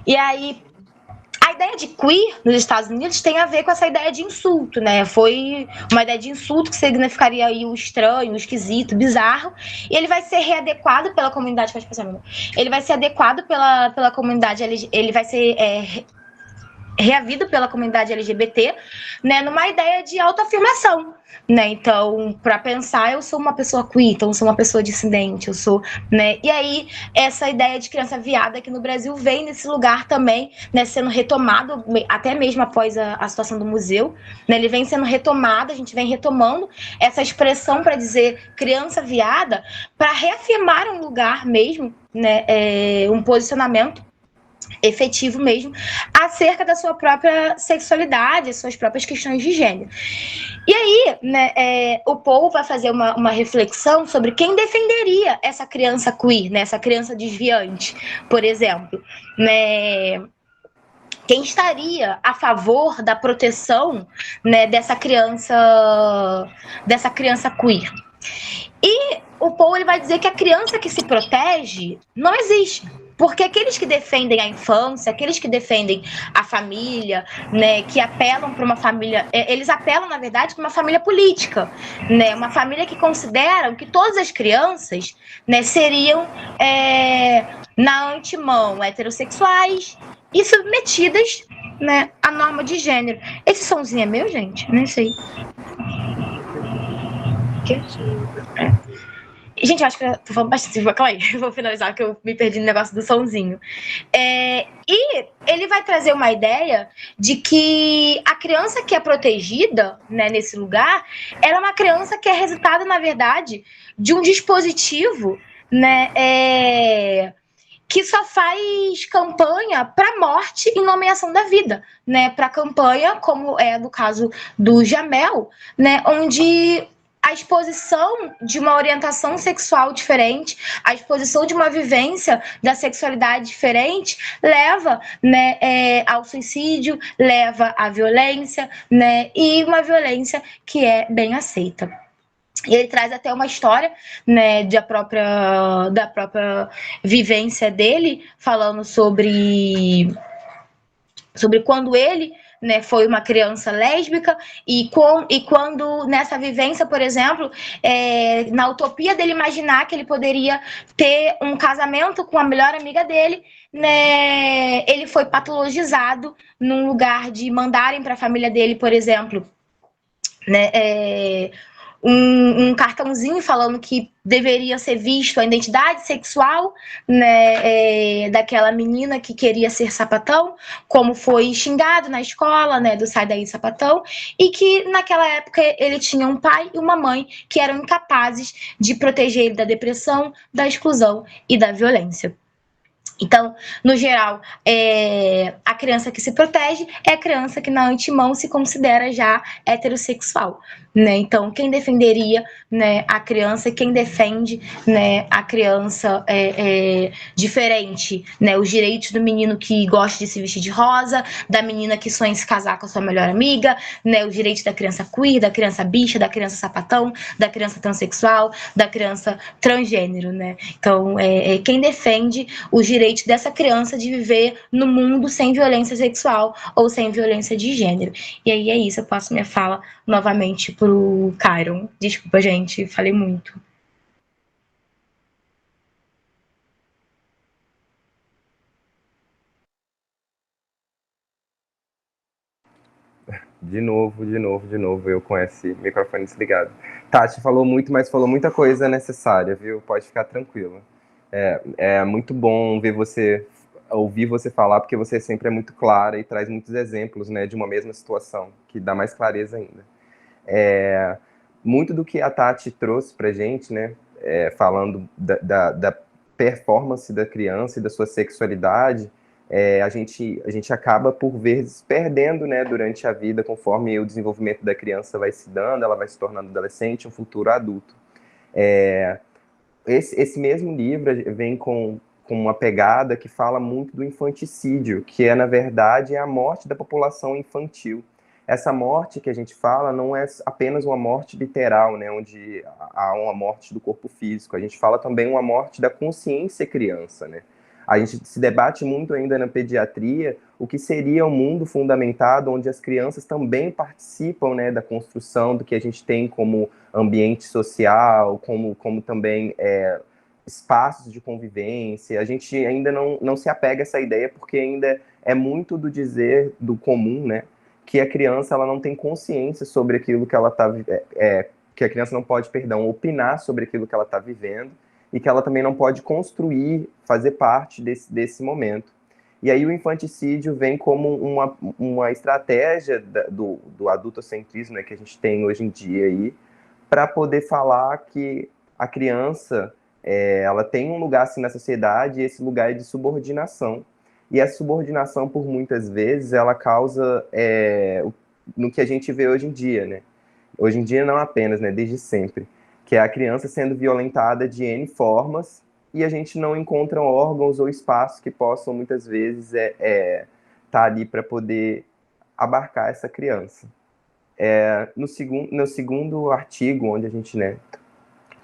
E aí a ideia de queer nos Estados Unidos tem a ver com essa ideia de insulto, né? Foi uma ideia de insulto que significaria aí o estranho, o esquisito, o bizarro, e ele vai ser readequado pela comunidade, ele vai ser adequado pela comunidade, ele vai ser reavido pela comunidade LGBT, né, numa ideia de autoafirmação, né? Então, para pensar, eu sou uma pessoa queer, então eu sou uma pessoa dissidente, eu sou, né? E aí essa ideia de criança viada aqui no Brasil vem nesse lugar também, né, sendo retomado até mesmo após a situação do museu, né? Ele vem sendo retomado, a gente vem retomando essa expressão para dizer criança viada, para reafirmar um lugar mesmo, né, um posicionamento efetivo mesmo, acerca da sua própria sexualidade, suas próprias questões de gênero. E aí, né, o Paul vai fazer uma reflexão sobre quem defenderia essa criança queer, né, essa criança desviante, por exemplo, né, quem estaria a favor da proteção, né, dessa criança queer. E o Paul ele vai dizer que a criança que se protege não existe. Porque aqueles que defendem a infância, aqueles que defendem a família, né, que apelam para uma família, eles apelam, na verdade, para uma família política, né, uma família que consideram que todas as crianças, né, seriam, na antemão, heterossexuais e submetidas, né, à norma de gênero. Esse somzinho é meu, gente? Nem sei. Que? Gente, eu acho que eu tô falando bastante. Calma aí, eu vou finalizar que eu me perdi no negócio do sonzinho. E ele vai trazer uma ideia de que a criança que é protegida, né, nesse lugar, ela é uma criança que é resultado, na verdade, de um dispositivo, né, que só faz campanha para morte e nomeação da vida, né, para campanha, como é no caso do Jamel, né, onde a exposição de uma orientação sexual diferente, a exposição de uma vivência da sexualidade diferente, leva, né, ao suicídio, leva à violência, né, e uma violência que é bem aceita. E ele traz até uma história, né, da própria vivência dele, falando sobre quando ele, né, foi uma criança lésbica e quando nessa vivência, por exemplo, na utopia dele imaginar que ele poderia ter um casamento com a melhor amiga dele, né, ele foi patologizado num lugar de mandarem para a família dele, por exemplo, né, um cartãozinho falando que deveria ser visto a identidade sexual, né, daquela menina que queria ser sapatão, como foi xingado na escola, né, do sai daí sapatão, e que naquela época ele tinha um pai e uma mãe que eram incapazes de proteger ele da depressão, da exclusão e da violência. Então, no geral, a criança que se protege é a criança que na antemão se considera já heterossexual, né? Então, quem defenderia, né, a criança, quem defende, né, a criança diferente, né, os direitos do menino que gosta de se vestir de rosa, da menina que sonha em se casar com a sua melhor amiga, né, os direitos da criança queer, da criança bicha, da criança sapatão, da criança transexual, da criança transgênero, né? Então, quem defende os direitos dessa criança de viver no mundo sem violência sexual ou sem violência de gênero. E aí é isso, eu passo minha fala novamente pro Kyron. Desculpa, gente, falei muito. De novo, eu com esse microfone desligado. Tati falou muito, mas falou muita coisa necessária, viu? Pode ficar tranquila. É muito bom ouvir você falar, porque você sempre é muito clara e traz muitos exemplos, né, de uma mesma situação, que dá mais clareza ainda. Muito do que a Tati trouxe pra gente, né, falando da performance da criança e da sua sexualidade, a gente acaba, por vezes, perdendo, né, durante a vida, conforme o desenvolvimento da criança vai se dando, ela vai se tornando adolescente, um futuro adulto. Esse mesmo livro vem com com uma pegada que fala muito do infanticídio, que é, na verdade, a morte da população infantil. Essa morte que a gente fala não é apenas uma morte literal, né, onde há uma morte do corpo físico, a gente fala também uma morte da consciência criança, né? A gente se debate muito ainda na pediatria o que seria um mundo fundamentado onde as crianças também participam, né, da construção do que a gente tem como ambiente social, como também espaços de convivência. A gente ainda não se apega a essa ideia porque ainda é muito do dizer do comum, né, que a criança ela não tem consciência sobre aquilo que ela está que a criança não pode, perdão, opinar sobre aquilo que ela está vivendo e que ela também não pode construir, fazer parte desse momento. E aí o infanticídio vem como uma estratégia do adultocentrismo, né, que a gente tem hoje em dia aí, para poder falar que a criança ela tem um lugar assim na sociedade e esse lugar é de subordinação. E essa subordinação, por muitas vezes, ela causa no que a gente vê hoje em dia, né? Hoje em dia não apenas, né? Desde sempre. Que é a criança sendo violentada de N formas e a gente não encontra órgãos ou espaços que possam, muitas vezes, tá ali para poder abarcar essa criança. No segundo artigo, onde a gente, né,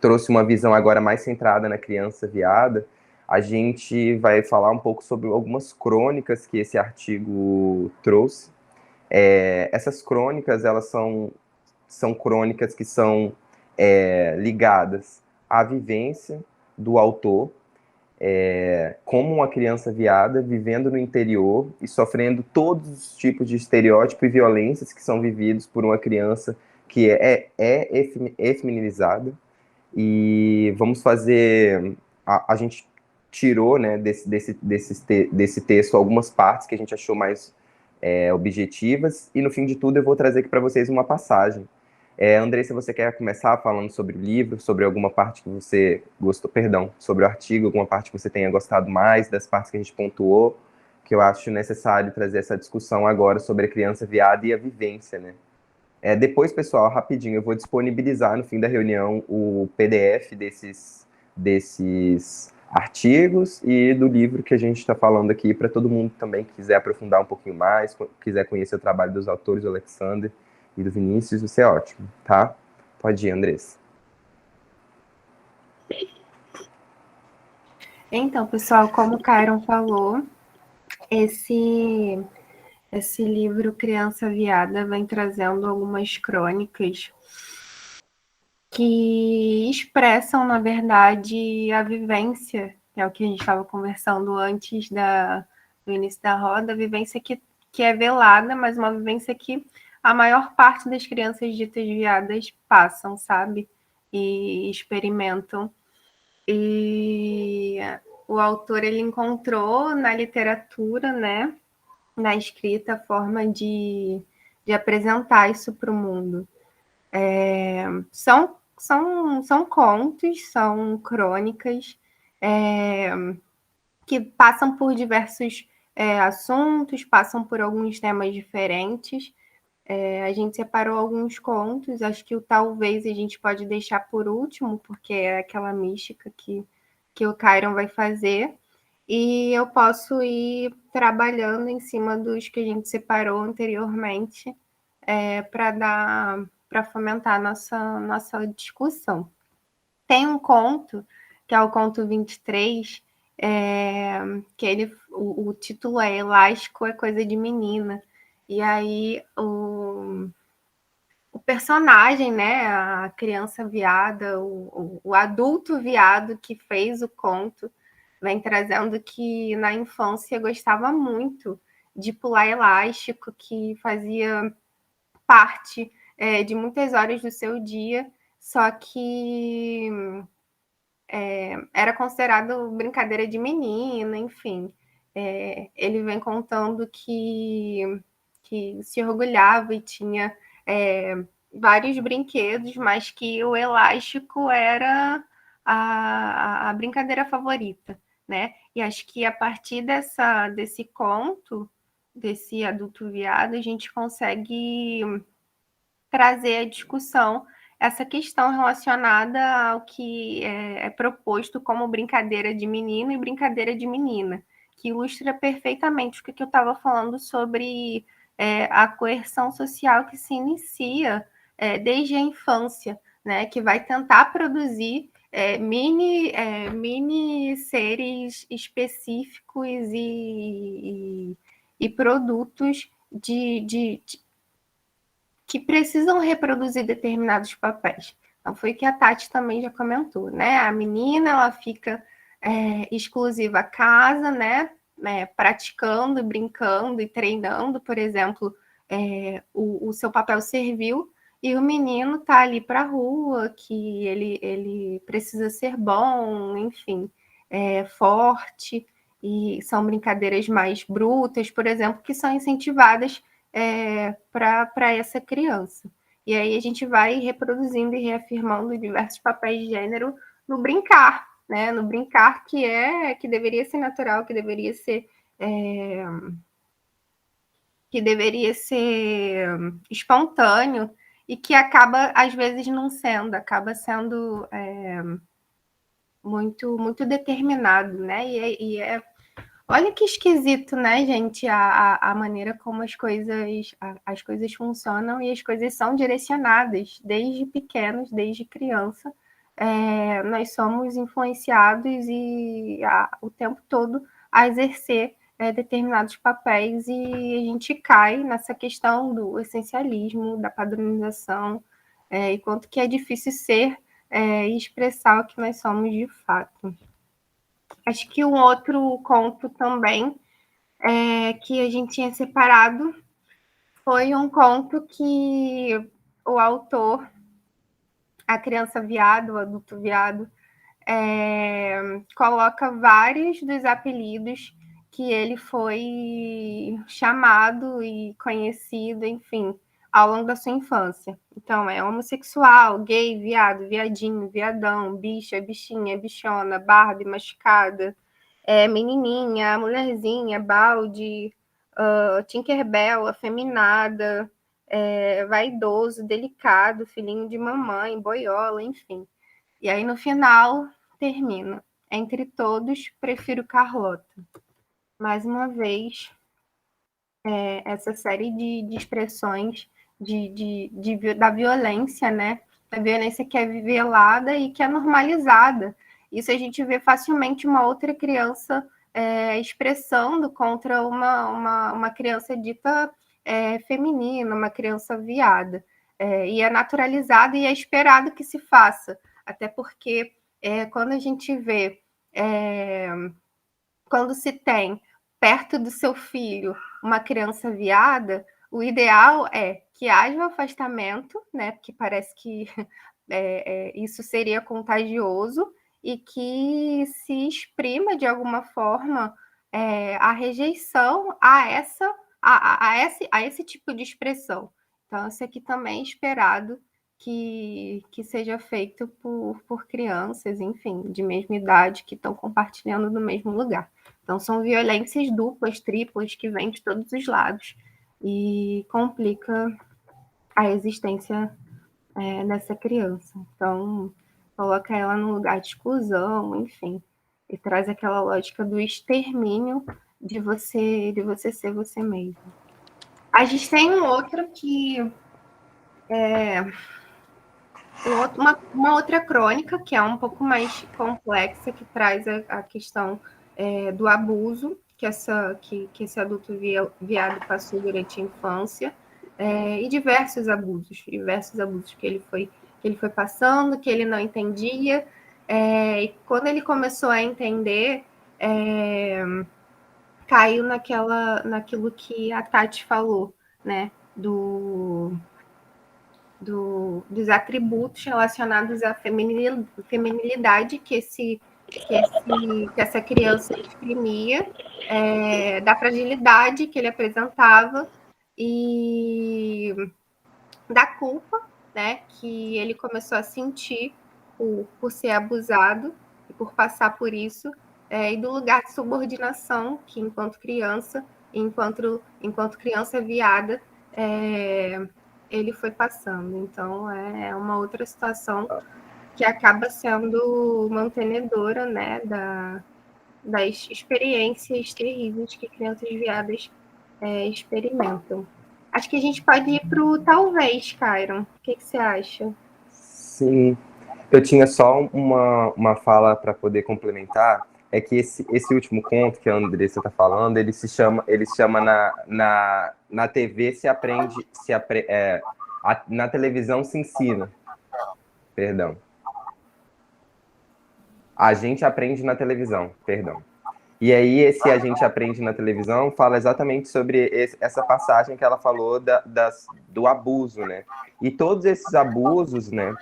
trouxe uma visão agora mais centrada na criança viada, a gente vai falar um pouco sobre algumas crônicas que esse artigo trouxe. Essas crônicas, elas são crônicas que são ligadas à vivência do autor, como uma criança viada vivendo no interior e sofrendo todos os tipos de estereótipo e violências que são vividos por uma criança que é efeminizada. E vamos fazer... A gente tirou, né, desse texto algumas partes que a gente achou mais objetivas, e no fim de tudo eu vou trazer aqui para vocês uma passagem. Andressa, você quer começar falando sobre o livro, sobre alguma parte que você gostou, perdão, sobre o artigo, alguma parte que você tenha gostado mais, das partes que a gente pontuou, que eu acho necessário trazer essa discussão agora sobre a criança viada e a vivência, né? Depois, pessoal, rapidinho, eu vou disponibilizar no fim da reunião o PDF desses artigos e do livro que a gente está falando aqui, para todo mundo também que quiser aprofundar um pouquinho mais, quiser conhecer o trabalho dos autores, do Alexander e do Vinícius, isso é ótimo, tá? Pode ir, Andressa. Então, pessoal, como o Kyron falou, esse livro Criança Viada vem trazendo algumas crônicas que expressam, na verdade, a vivência, que é o que a gente estava conversando antes do início da roda, a vivência que é velada, mas uma vivência que a maior parte das crianças ditas viadas passam, sabe? E experimentam. E o autor, ele encontrou na literatura, né, na escrita, a forma de apresentar isso para o mundo. São contos, são crônicas que passam por diversos assuntos, passam por alguns temas diferentes. A gente separou alguns contos, acho que talvez a gente pode deixar por último, porque é aquela mística que o Kyron vai fazer, e eu posso ir trabalhando em cima dos que a gente separou anteriormente para fomentar nossa discussão. Tem um conto, que é o conto 23, que o título é Elástico é Coisa de Menina. E aí o personagem, né, a criança viada, o adulto viado que fez o conto, vem trazendo que na infância gostava muito de pular elástico, que fazia parte de muitas horas do seu dia, só que era considerado brincadeira de menina, enfim. Ele vem contando que se orgulhava e tinha vários brinquedos, mas que o elástico era a brincadeira favorita, né? E acho que a partir desse conto, desse adulto viado, a gente consegue trazer a discussão essa questão relacionada ao que é proposto como brincadeira de menino e brincadeira de menina, que ilustra perfeitamente o que eu estava falando sobre a coerção social que se inicia desde a infância, né, que vai tentar produzir mini seres específicos e produtos que precisam reproduzir determinados papéis. Então, foi o que a Tati também já comentou, né? A menina, ela fica exclusiva à casa, né? Praticando, brincando e treinando, por exemplo, o seu papel servil, e o menino tá ali para a rua, que ele precisa ser bom, enfim, forte, e são brincadeiras mais brutas, por exemplo, que são incentivadas para essa criança. E aí a gente vai reproduzindo e reafirmando diversos papéis de gênero no brincar, né? No brincar que deveria ser natural, que deveria ser espontâneo e que acaba às vezes não sendo, acaba sendo muito determinado, né? Olha que esquisito, né, gente, a maneira como as coisas funcionam e as coisas são direcionadas desde pequenos, desde criança. Nós somos influenciados o tempo todo a exercer determinados papéis e a gente cai nessa questão do essencialismo, da padronização, e quanto que é difícil ser e expressar o que nós somos de fato. Acho que um outro conto também que a gente tinha separado foi um conto que o autor, a criança viado, o adulto viado, coloca vários dos apelidos que ele foi chamado e conhecido, enfim, ao longo da sua infância. Então, é homossexual, gay, viado, viadinho, viadão, bicha, bichinha, bichona, Barbie, machucada, menininha, mulherzinha, balde, Tinkerbell, afeminada, vaidoso, delicado, filhinho de mamãe, boiola, enfim. E aí, no final, termina. Entre todos, prefiro Carlota. Mais uma vez, essa série de expressões da violência, né? Da violência que é velada e que é normalizada. Isso a gente vê facilmente uma outra criança expressando contra uma criança dita feminina, uma criança viada. E é naturalizado e é esperado que se faça. Até porque quando a gente vê, quando se tem perto do seu filho uma criança viada, o ideal é que haja um afastamento, né? Porque parece que isso seria contagioso e que se exprima de alguma forma a rejeição a esse tipo de expressão. Então, isso aqui também é esperado que seja feito por crianças, enfim, de mesma idade, que estão compartilhando no mesmo lugar. Então, são violências duplas, triplas, que vêm de todos os lados e complica a existência dessa criança. Então, coloca ela num lugar de exclusão, enfim, e traz aquela lógica do extermínio de você ser você mesmo. A gente tem um outro que uma outra crônica, que é um pouco mais complexa, que traz a questão do abuso que esse adulto viado passou durante a infância, e diversos abusos que ele foi passando, que ele não entendia, e quando ele começou a entender, caiu naquilo que a Tati falou, né, dos atributos relacionados à feminilidade que essa criança exprimia, da fragilidade que ele apresentava e da culpa, né, que ele começou a sentir por ser abusado e por passar por isso, e do lugar de subordinação que, enquanto criança viada, ele foi passando. Então, é uma outra situação que acaba sendo mantenedora, né, das experiências terríveis que crianças viadas experimentam. Acho que a gente pode ir para o talvez, Kyron. O que você acha? Sim, eu tinha só uma fala para poder complementar, é que esse último conto que a Andressa está falando, ele se chama na TV se aprende, na televisão se ensina, perdão. A gente aprende na televisão, perdão. E aí, esse A Gente Aprende na Televisão fala exatamente sobre essa passagem que ela falou do abuso, né? E todos esses abusos, né,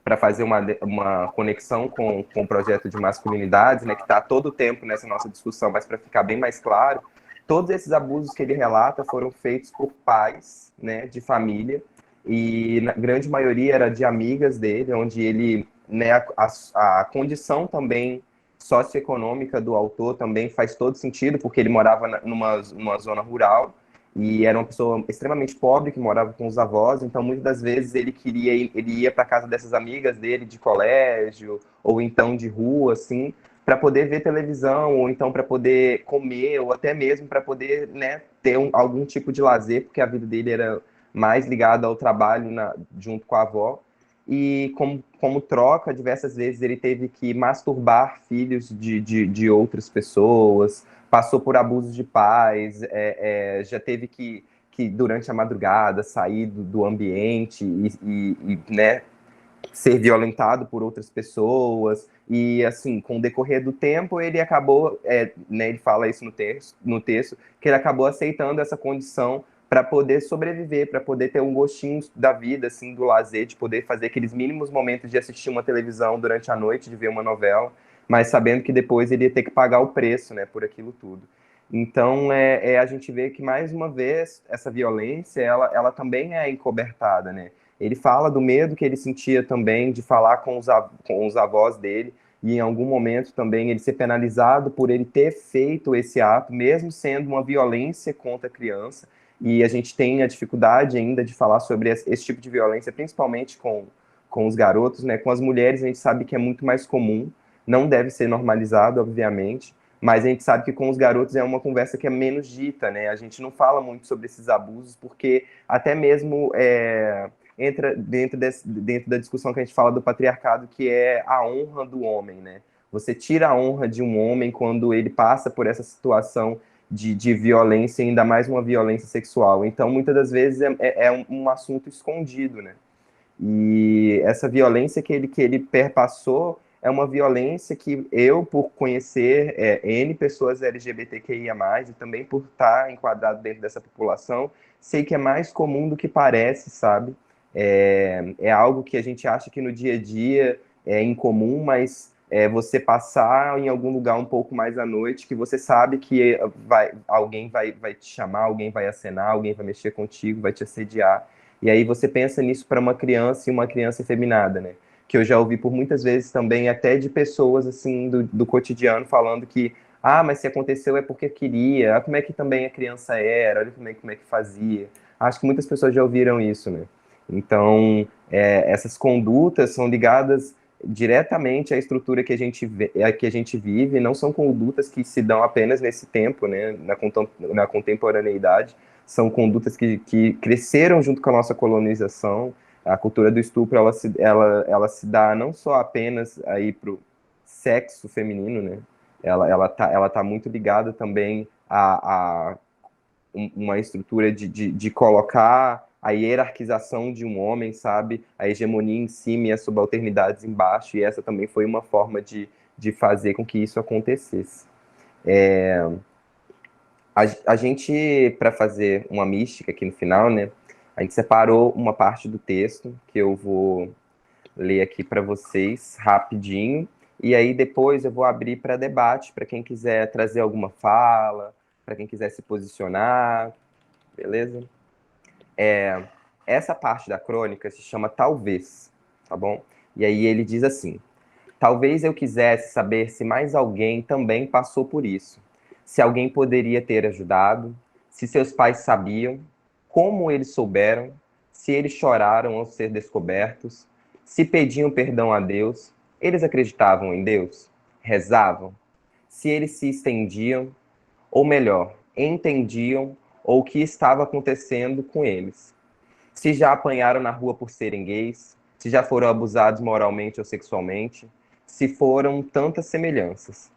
para fazer uma conexão com o projeto de masculinidades, né, que está todo o tempo nessa nossa discussão, mas para ficar bem mais claro, todos esses abusos que ele relata foram feitos por pais, né, de família, e na grande maioria era de amigas dele, onde ele, né, a condição também socioeconômica do autor também faz todo sentido, porque ele morava numa zona rural e era uma pessoa extremamente pobre que morava com os avós, então muitas das vezes ele ia para casa dessas amigas dele de colégio ou então de rua, assim, para poder ver televisão ou então para poder comer ou até mesmo para poder, né, ter algum tipo de lazer, porque a vida dele era mais ligada ao trabalho junto com a avó. E como troca, diversas vezes ele teve que masturbar filhos de outras pessoas, passou por abusos de pais, já teve que durante a madrugada sair do ambiente e né, ser violentado por outras pessoas. E assim, com o decorrer do tempo, ele acabou, né, ele fala isso no texto, que ele acabou aceitando essa condição para poder sobreviver, para poder ter um gostinho da vida, assim, do lazer, de poder fazer aqueles mínimos momentos de assistir uma televisão durante a noite, de ver uma novela, mas sabendo que depois ele ia ter que pagar o preço, né, por aquilo tudo. Então, a gente vê que, mais uma vez, essa violência, ela também é encobertada, né? Ele fala do medo que ele sentia também de falar com os avós dele, e em algum momento também ele ser penalizado por ele ter feito esse ato, mesmo sendo uma violência contra a criança. E a gente tem a dificuldade ainda de falar sobre esse tipo de violência, principalmente com os garotos, né? Com as mulheres a gente sabe que é muito mais comum, não deve ser normalizado, obviamente, mas a gente sabe que com os garotos é uma conversa que é menos dita, né? A gente não fala muito sobre esses abusos, porque até mesmo entra dentro da discussão que a gente fala do patriarcado, que é a honra do homem, né? Você tira a honra de um homem quando ele passa por essa situação de violência, ainda mais uma violência sexual. Então, muitas das vezes é um assunto escondido, né? E essa violência que ele perpassou é uma violência que eu, por conhecer N pessoas LGBTQIA+, e também por estar enquadrado dentro dessa população, sei que é mais comum do que parece, sabe? É algo que a gente acha que no dia a dia é incomum, mas você passar em algum lugar um pouco mais à noite, que você sabe que alguém vai te chamar, alguém vai acenar, alguém vai mexer contigo, vai te assediar. E aí você pensa nisso para uma criança e uma criança efeminada, né? Que eu já ouvi por muitas vezes também, até de pessoas assim do cotidiano, falando que, mas se aconteceu é porque queria, como é que também a criança era, olha como é que fazia. Acho que muitas pessoas já ouviram isso, né? Então, essas condutas são ligadas diretamente à estrutura que a gente vive, não são condutas que se dão apenas nesse tempo, né, na contemporaneidade, são condutas que cresceram junto com a nossa colonização. A cultura do estupro, ela se dá não só apenas aí para o sexo feminino, né, ela tá muito ligada também a uma estrutura de colocar a hierarquização de um homem, sabe? A hegemonia em cima e as subalternidades embaixo, e essa também foi uma forma de fazer com que isso acontecesse. A gente, para fazer uma mística aqui no final, né, a gente separou uma parte do texto que eu vou ler aqui para vocês rapidinho, e aí depois eu vou abrir para debate, para quem quiser trazer alguma fala, para quem quiser se posicionar, beleza? Essa parte da crônica se chama Talvez, tá bom? E aí ele diz assim: talvez eu quisesse saber se mais alguém também passou por isso, se alguém poderia ter ajudado, se seus pais sabiam, como eles souberam, se eles choraram ao ser descobertos, se pediam perdão a Deus, eles acreditavam em Deus? Rezavam? Se eles se estendiam, ou melhor, entendiam o que estava acontecendo com eles? Se já apanharam na rua por serem gays, se já foram abusados moralmente ou sexualmente, se foram tantas semelhanças.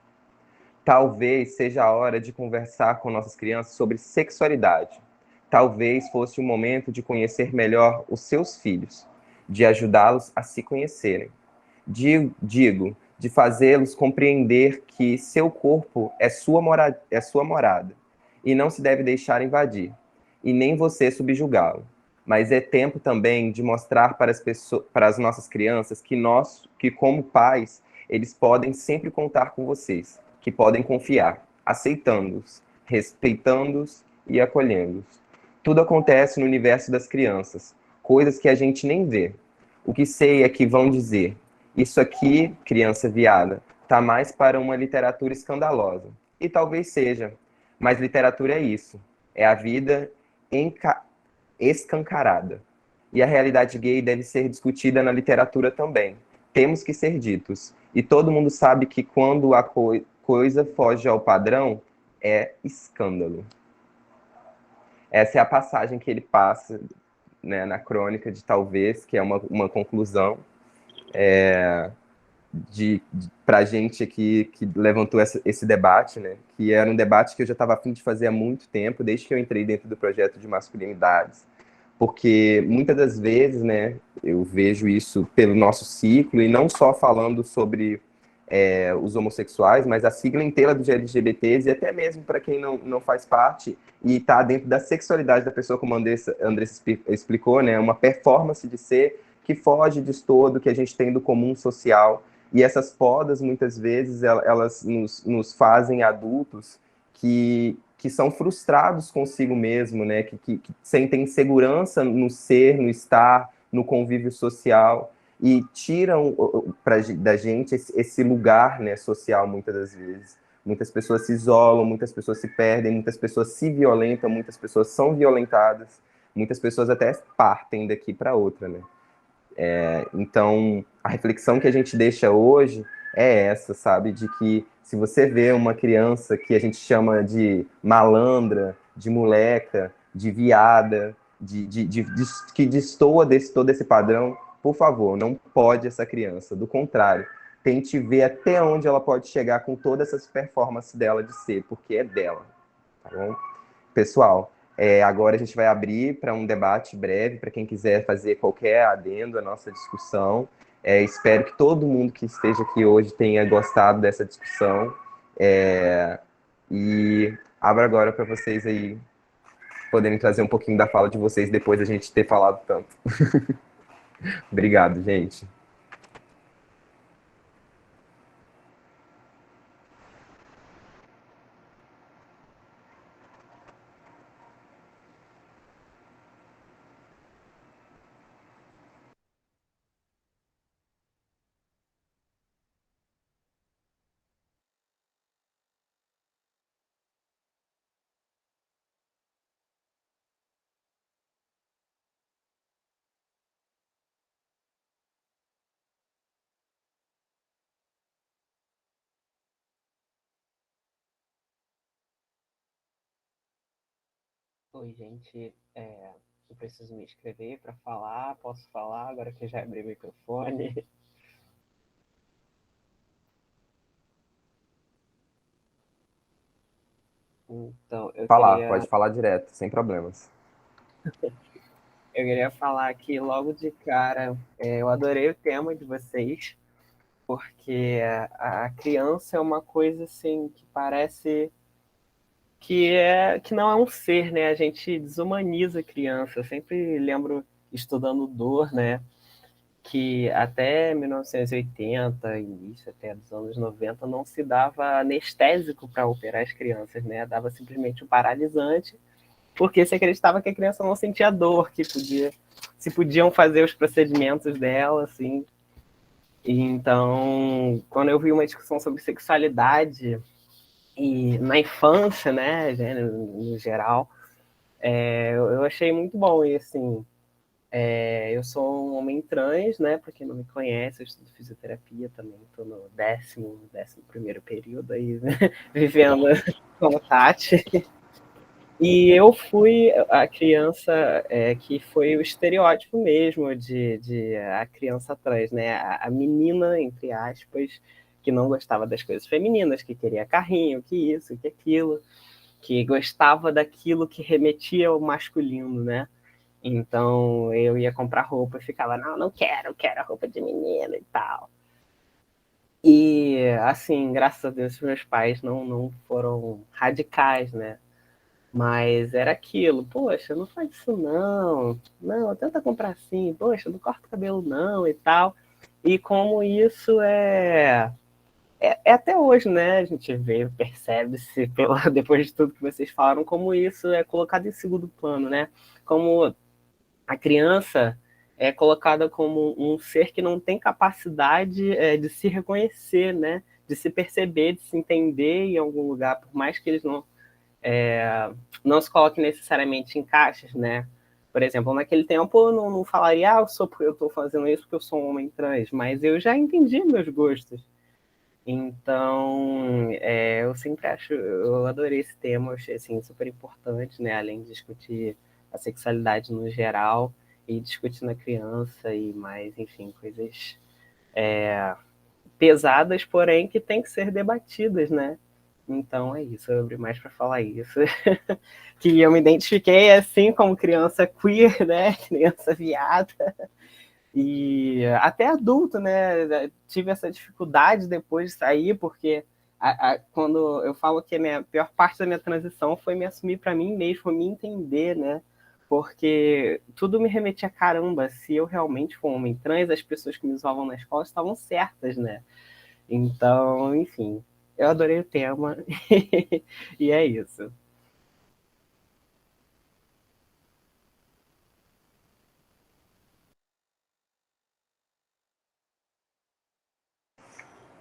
Talvez seja a hora de conversar com nossas crianças sobre sexualidade. Talvez fosse o momento de conhecer melhor os seus filhos, de ajudá-los a se conhecerem. Digo, de fazê-los compreender que seu corpo é sua morada e não se deve deixar invadir, e nem você subjugá-lo. Mas é tempo também de mostrar para as nossas crianças que como pais, eles podem sempre contar com vocês, que podem confiar, aceitando-os, respeitando-os e acolhendo-os. Tudo acontece no universo das crianças, coisas que a gente nem vê. O que sei é que vão dizer: isso aqui, criança viada, tá mais para uma literatura escandalosa. E talvez seja, mas literatura é isso. É a vida escancarada. E a realidade gay deve ser discutida na literatura também. Temos que ser ditos. E todo mundo sabe que quando a coisa foge ao padrão, é escândalo. Essa é a passagem que ele passa, né, na crônica de Talvez, que é uma conclusão para a gente aqui que levantou esse debate, né, que era um debate que eu já estava a fim de fazer há muito tempo, desde que eu entrei dentro do projeto de masculinidades, porque muitas das vezes, né, eu vejo isso pelo nosso ciclo, e não só falando sobre os homossexuais, mas a sigla inteira dos LGBTs, e até mesmo para quem não faz parte e está dentro da sexualidade da pessoa, como a Andressa explicou, né, uma performance de ser que foge disso todo que a gente tem do comum social. E essas podas, muitas vezes, elas nos fazem adultos que são frustrados consigo mesmo, né, que sentem insegurança no ser, no estar, no convívio social, e tiram da gente esse lugar, né, social, muitas das vezes. Muitas pessoas se isolam, muitas pessoas se perdem, muitas pessoas se violentam, muitas pessoas são violentadas, muitas pessoas até partem daqui para outra, né? Então, a reflexão que a gente deixa hoje é essa, sabe? De que se você vê uma criança que a gente chama de malandra, de moleca, de viada, que destoa todo esse padrão, por favor, não pode essa criança. Do contrário, tente ver até onde ela pode chegar com todas essas performances dela de ser, porque é dela, tá bom? Pessoal, agora a gente vai abrir para um debate breve, para quem quiser fazer qualquer adendo à nossa discussão. Espero que todo mundo que esteja aqui hoje tenha gostado dessa discussão. E abro agora para vocês aí poderem trazer um pouquinho da fala de vocês depois da gente ter falado tanto. Obrigado, gente. Oi, gente. Eu preciso me inscrever para falar. Posso falar agora que eu já abri o microfone? Então, Pode falar direto, sem problemas. Eu queria falar aqui logo de cara. Eu adorei o tema de vocês, porque a criança é uma coisa assim que parece que não é um ser, né? A gente desumaniza a criança. Eu sempre lembro, estudando dor, né, que até 1980, início até dos anos 90, não se dava anestésico para operar as crianças, né? Dava simplesmente um paralisante, porque se acreditava que a criança não sentia dor, que se podiam fazer os procedimentos dela, assim. E então, quando eu vi uma discussão sobre sexualidade e na infância, né, no geral, eu achei muito bom. E assim, Eu sou um homem trans, né? Para quem não me conhece, eu estudo fisioterapia também, estou no 11º período aí, né? Vivendo como Tati. E eu fui a criança que foi o estereótipo mesmo de a criança trans, né? A menina, entre aspas, que não gostava das coisas femininas, que queria carrinho, que isso, que aquilo, que gostava daquilo que remetia ao masculino, né? Então eu ia comprar roupa e ficava, não quero a roupa de menina e tal. E assim, graças a Deus, meus pais não foram radicais, né? Mas era aquilo, poxa, não faz isso não, tenta comprar assim, poxa, não corta o cabelo não e tal. E como isso é até hoje, né? A gente vê, percebe-se, depois de tudo que vocês falaram, como isso é colocado em segundo plano, né? Como a criança é colocada como um ser que não tem capacidade de se reconhecer, né? De se perceber, de se entender em algum lugar, por mais que eles não se coloquem necessariamente em caixas, né? Por exemplo, naquele tempo eu não falaria, eu estou fazendo isso porque eu sou um homem trans, mas eu já entendi meus gostos. Então, eu adorei esse tema, eu achei assim, super importante, né? Além de discutir a sexualidade no geral e discutir na criança e mais, enfim, coisas pesadas, porém que tem que ser debatidas, né? Então é isso, eu abri mais para falar isso. Que eu me identifiquei assim como criança queer, né? Criança viada. E até adulto, né? Tive essa dificuldade depois de sair, porque quando eu falo que a pior parte da minha transição foi me assumir para mim mesmo, me entender, né? Porque tudo me remetia a caramba, se eu realmente for um homem trans, as pessoas que me zoavam na escola estavam certas, né? Então, enfim, eu adorei o tema e é isso.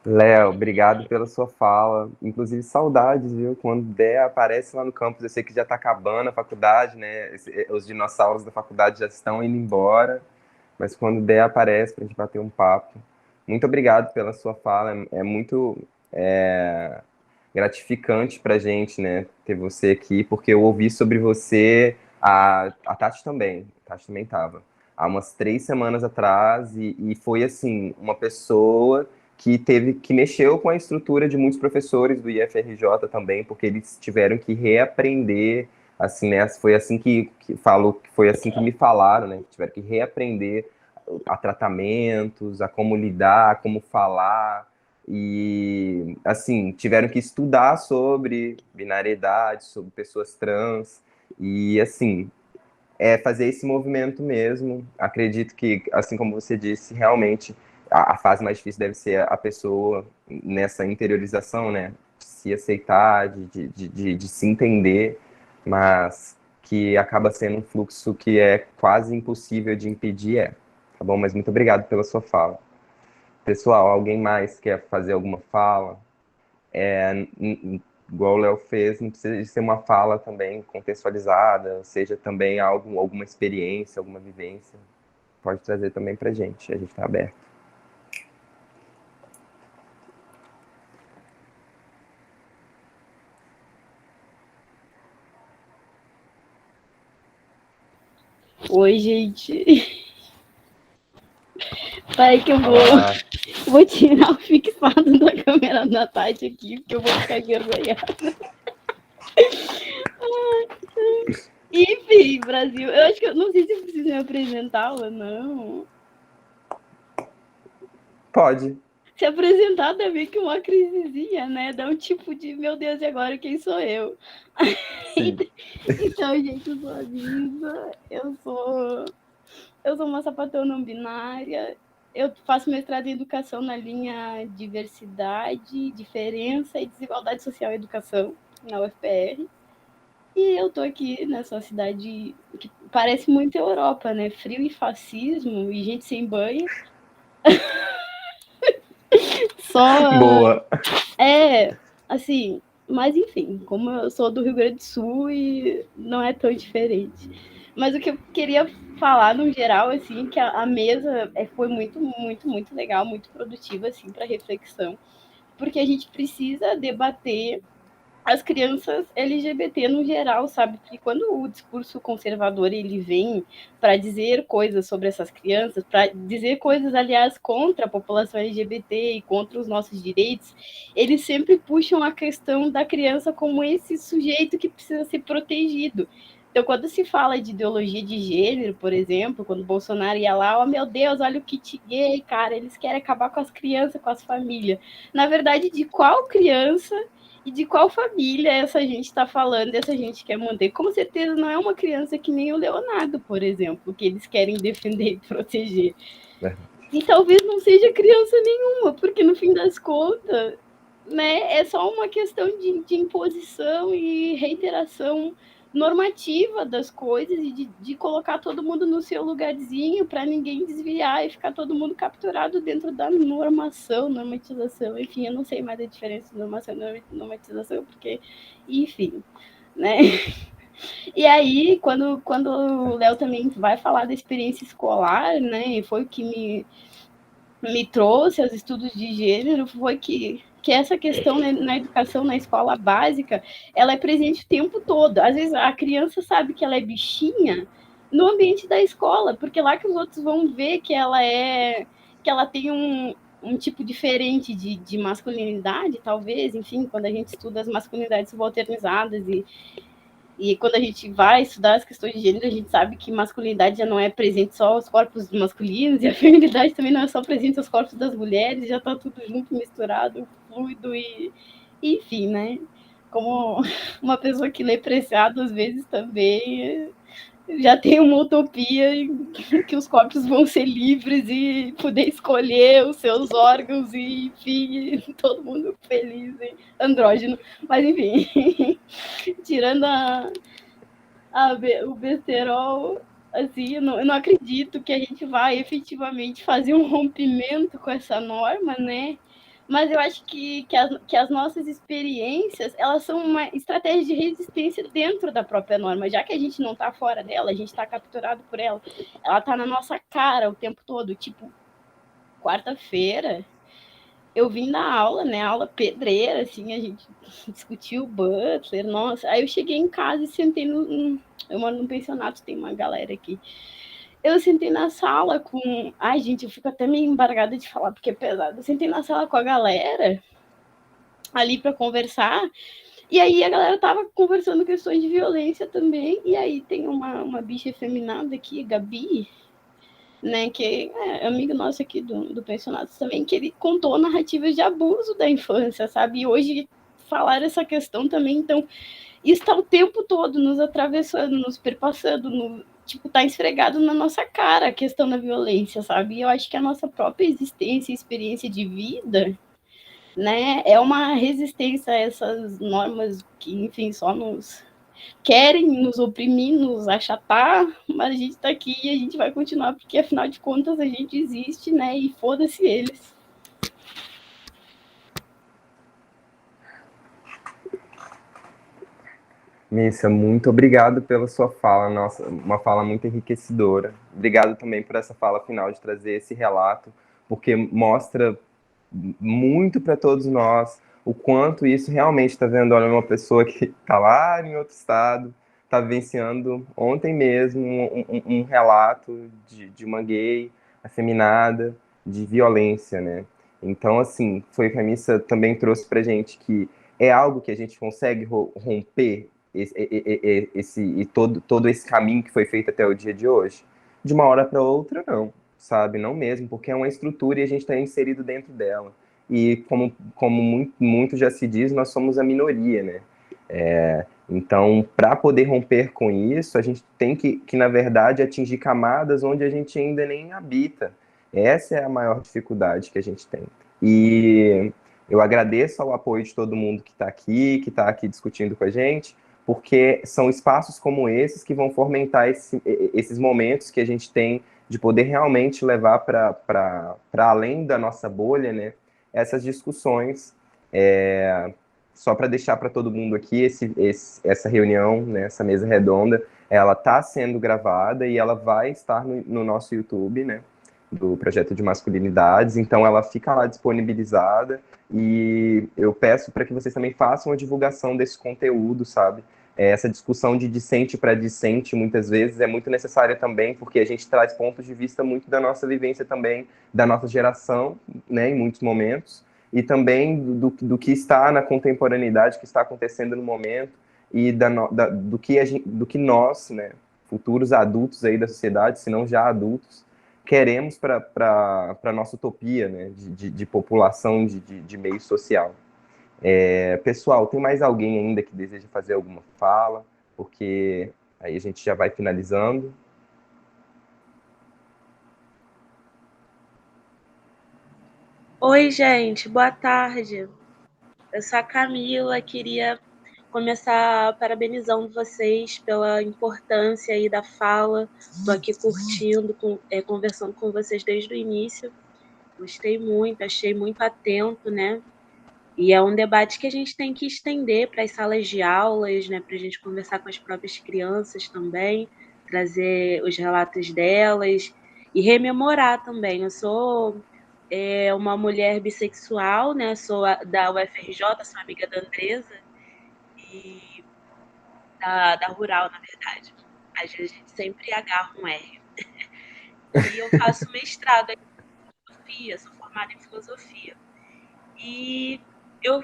Léo, obrigado pela sua fala. Inclusive, saudades, viu? Quando der, aparece lá no campus. Eu sei que já está acabando a faculdade, né? Os dinossauros da faculdade já estão indo embora. Mas quando der, aparece para a gente bater um papo. Muito obrigado pela sua fala. É muito gratificante para a gente, né? Ter você aqui, porque eu ouvi sobre você, a Tati também. A Tati também estava. Há umas 3 semanas atrás, e foi assim, uma pessoa que mexeu com a estrutura de muitos professores do IFRJ também, porque eles tiveram que reaprender, assim, né? Foi assim foi assim que me falaram, né? Tiveram que reaprender a tratamentos, a como lidar, a como falar, e assim, tiveram que estudar sobre binariedade, sobre pessoas trans, e assim, fazer esse movimento mesmo. Acredito que, assim como você disse, realmente a fase mais difícil deve ser a pessoa nessa interiorização, né? De se aceitar, de se entender, mas que acaba sendo um fluxo que é quase impossível de impedir, tá bom? Mas muito obrigado pela sua fala. Pessoal, alguém mais quer fazer alguma fala? Igual o Léo fez, não precisa de ser uma fala também contextualizada, seja também alguma experiência, alguma vivência. Pode trazer também pra gente, a gente está aberto. Oi, gente. Peraí que eu vou tirar o fixado da câmera da Tati aqui, porque eu vou ficar envergonhada. Enfim, Brasil, eu acho que eu não sei se eu preciso me apresentar ou não. Pode. Se apresentar é meio que uma crisezinha, né? Dá um tipo de, meu Deus, e agora quem sou eu? Então, gente, eu sou a Lisa, eu sou uma sapatão não binária, eu faço mestrado em educação na linha diversidade, diferença e desigualdade social em educação, na UFPR. E eu tô aqui nessa cidade que parece muito Europa, né? Frio e fascismo e gente sem banho. Só. Boa. Assim, mas enfim, como eu sou do Rio Grande do Sul e não é tão diferente. Mas o que eu queria falar no geral, assim, que a mesa foi muito, muito, muito legal, muito produtiva, assim, para reflexão, porque a gente precisa debater as crianças LGBT no geral, sabe? Porque quando o discurso conservador ele vem para dizer coisas sobre essas crianças, para dizer coisas, aliás, contra a população LGBT e contra os nossos direitos, eles sempre puxam a questão da criança como esse sujeito que precisa ser protegido. Então, quando se fala de ideologia de gênero, por exemplo, quando o Bolsonaro ia lá, oh meu Deus, olha o kit gay, cara, eles querem acabar com as crianças, com as famílias. Na verdade, de qual criança e de qual família essa gente está falando, essa gente quer manter? Com certeza não é uma criança que nem o Leonardo, por exemplo, que eles querem defender e proteger. E talvez não seja criança nenhuma, porque no fim das contas, né, é só uma questão de imposição e reiteração normativa das coisas e de colocar todo mundo no seu lugarzinho para ninguém desviar e ficar todo mundo capturado dentro da normatização, enfim, eu não sei mais a diferença de normação e normatização, porque, enfim, né? E aí, quando o Léo também vai falar da experiência escolar, né, foi o que me trouxe aos estudos de gênero, foi que essa questão, né, na educação, na escola básica, ela é presente o tempo todo. Às vezes a criança sabe que ela é bichinha no ambiente da escola, porque lá que os outros vão ver que ela tem um tipo diferente de masculinidade, talvez, enfim, quando a gente estuda as masculinidades subalternizadas e quando a gente vai estudar as questões de gênero, a gente sabe que masculinidade já não é presente só aos corpos masculinos, e a feminilidade também não é só presente aos corpos das mulheres, já está tudo junto, misturado, fluido e enfim, né? Como uma pessoa que lê Preciado, às vezes também já tem uma utopia que os corpos vão ser livres e poder escolher os seus órgãos e, enfim, todo mundo feliz e andrógeno. Mas, enfim, tirando o besterol, assim, eu não acredito que a gente vai efetivamente fazer um rompimento com essa norma, né? Mas eu acho que as nossas experiências, elas são uma estratégia de resistência dentro da própria norma, já que a gente não está fora dela, a gente está capturado por ela, ela está na nossa cara o tempo todo. Tipo, quarta-feira, eu vim na aula, né, aula pedreira, assim, a gente discutiu o Butler, nossa, aí eu cheguei em casa e sentei eu moro num pensionato, tem uma galera aqui, eu sentei na sala com... Ai, gente, eu fico até meio embargada de falar, porque é pesado. Eu sentei na sala com a galera ali para conversar, e aí a galera tava conversando questões de violência também, e aí tem uma bicha efeminada aqui, Gabi, né, que é amigo nosso aqui do pensionato também, que ele contou narrativas de abuso da infância, sabe? E hoje falaram essa questão também, então isso está o tempo todo nos atravessando, nos perpassando, tipo, tá esfregado na nossa cara a questão da violência, sabe? E eu acho que a nossa própria existência e experiência de vida, né, é uma resistência a essas normas que, enfim, só nos querem nos oprimir, nos achatar, mas a gente tá aqui e a gente vai continuar, porque afinal de contas a gente existe, né, e foda-se eles. Missa, muito obrigado pela sua fala, nossa, uma fala muito enriquecedora. Obrigado também por essa fala final de trazer esse relato, porque mostra muito para todos nós o quanto isso realmente está vendo. Olha, uma pessoa que está lá em outro estado, está vivenciando ontem mesmo um relato de uma gay afeminada, de violência, né? Então, assim, foi o que a Missa também trouxe para gente, que é algo que a gente consegue romper todo esse caminho que foi feito até o dia de hoje. De uma hora para outra, não, sabe? Não mesmo, porque é uma estrutura e a gente está inserido dentro dela. E como muito já se diz, nós somos a minoria, né? Então, para poder romper com isso, a gente tem que, na verdade, atingir camadas onde a gente ainda nem habita. Essa é a maior dificuldade que a gente tem. E eu agradeço ao apoio de todo mundo que está aqui discutindo com a gente, porque são espaços como esses que vão fomentar esses momentos que a gente tem de poder realmente levar para além da nossa bolha, né, essas discussões. Só para deixar para todo mundo aqui, essa reunião, né, essa mesa redonda, ela está sendo gravada e ela vai estar no nosso YouTube, né, do Projeto de Masculinidades, então ela fica lá disponibilizada e eu peço para que vocês também façam a divulgação desse conteúdo, sabe? Essa discussão de discente para discente, muitas vezes, é muito necessária também, porque a gente traz pontos de vista muito da nossa vivência também, da nossa geração, né, em muitos momentos, e também do que está na contemporaneidade, que está acontecendo no momento, e do que nós, né, futuros adultos aí da sociedade, se não já adultos, queremos para a nossa utopia, né, de população, de meio social. Pessoal, tem mais alguém ainda que deseja fazer alguma fala? Porque aí a gente já vai finalizando. Oi, gente, boa tarde. Eu sou a Camila, queria começar parabenizando vocês pela importância aí da fala. Estou aqui curtindo, conversando com vocês desde o início. Gostei muito, achei muito atento, né? E é um debate que a gente tem que estender para as salas de aulas, né? Para a gente conversar com as próprias crianças também, trazer os relatos delas e rememorar também. Eu sou uma mulher bissexual, né? Sou da UFRJ, sou amiga da Andresa e da Rural, na verdade. A gente sempre agarra um R. E eu faço mestrado em filosofia, sou formada em filosofia. E eu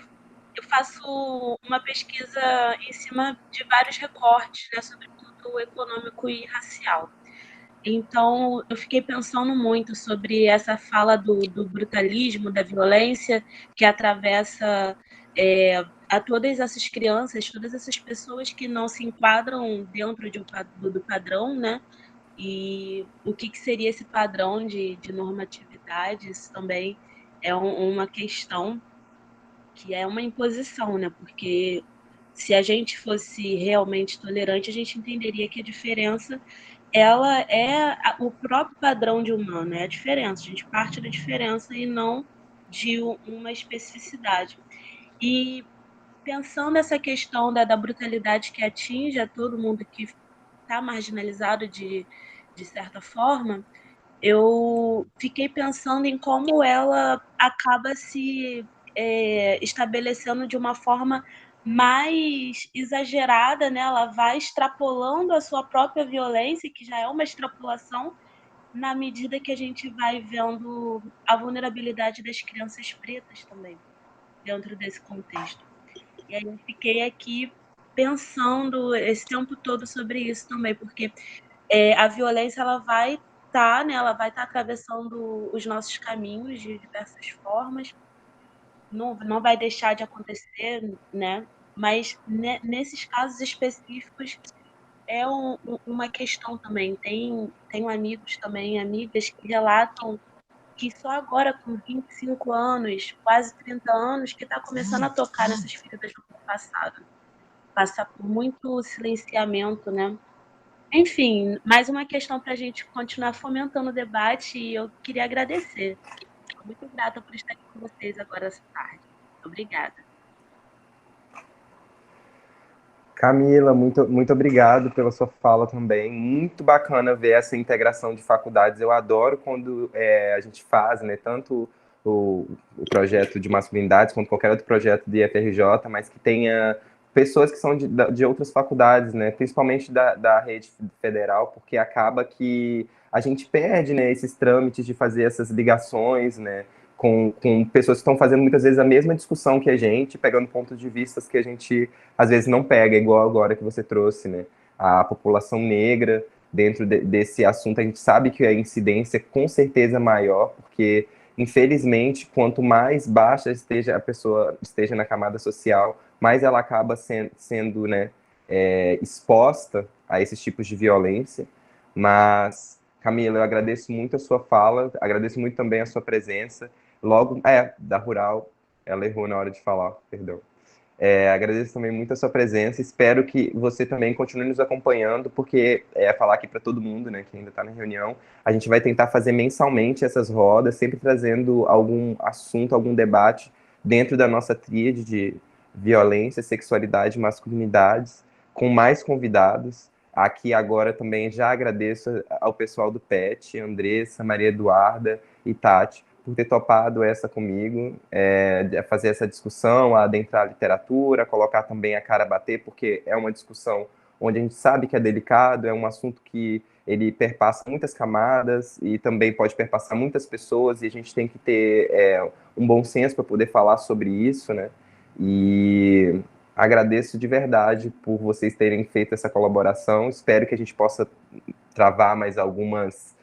faço uma pesquisa em cima de vários recortes, né, sobretudo econômico e racial. Então, eu fiquei pensando muito sobre essa fala do brutalismo, da violência, que atravessa a todas essas crianças, todas essas pessoas que não se enquadram dentro do padrão, né? E o que seria esse padrão de normatividade, isso também é uma questão que é uma imposição, né? Porque se a gente fosse realmente tolerante, a gente entenderia que a diferença ela é o próprio padrão de humano, é a diferença. A gente parte da diferença e não de uma especificidade. E pensando nessa questão da brutalidade que atinge a todo mundo que está marginalizado de certa forma, eu fiquei pensando em como ela acaba se estabelecendo de uma forma mais exagerada, né? Ela vai extrapolando a sua própria violência, que já é uma extrapolação, na medida que a gente vai vendo a vulnerabilidade das crianças pretas também, dentro desse contexto. E aí eu fiquei aqui pensando esse tempo todo sobre isso também, porque a violência ela vai estar, né? Ela vai estar atravessando os nossos caminhos de diversas formas, não vai deixar de acontecer, né? Mas nesses casos específicos é uma questão também. Tenho amigos também, amigas que relatam que só agora com 25 anos, quase 30 anos, que está começando a tocar nessas feridas do passado. Passa por muito silenciamento, né? Enfim, mais uma questão para a gente continuar fomentando o debate e eu queria agradecer. Estou muito grata por estar aqui com vocês agora essa tarde. Obrigada. Camila, muito obrigado pela sua fala também. Muito bacana ver essa integração de faculdades. Eu adoro quando a gente faz, né, tanto o projeto de masculinidades quanto qualquer outro projeto de IFRJ, mas que tenha pessoas que são de outras faculdades, né, principalmente da rede federal, porque acaba que a gente perde, né, esses trâmites de fazer essas ligações, né, com pessoas que estão fazendo muitas vezes a mesma discussão que a gente, pegando pontos de vista que a gente às vezes não pega, igual agora que você trouxe, né, a população negra dentro desse assunto. A gente sabe que a incidência é com certeza maior, porque infelizmente, quanto mais baixa esteja a pessoa esteja na camada social, mais ela acaba sendo né, exposta a esses tipos de violência. Mas, Camila, eu agradeço muito a sua fala, agradeço muito também a sua presença. Logo, da Rural, ela errou na hora de falar, perdão. Agradeço também muito a sua presença, espero que você também continue nos acompanhando, porque falar aqui para todo mundo, né, que ainda está na reunião, a gente vai tentar fazer mensalmente essas rodas, sempre trazendo algum assunto, algum debate dentro da nossa tríade de violência, sexualidade e masculinidades, com mais convidados. Aqui agora também já agradeço ao pessoal do PET, Andressa, Maria Eduarda e Tati, por ter topado essa comigo, fazer essa discussão, adentrar a literatura, colocar também a cara a bater, porque é uma discussão onde a gente sabe que é delicado, é um assunto que ele perpassa muitas camadas e também pode perpassar muitas pessoas, e a gente tem que ter um bom senso para poder falar sobre isso, né? E agradeço de verdade por vocês terem feito essa colaboração. Espero que a gente possa travar mais algumas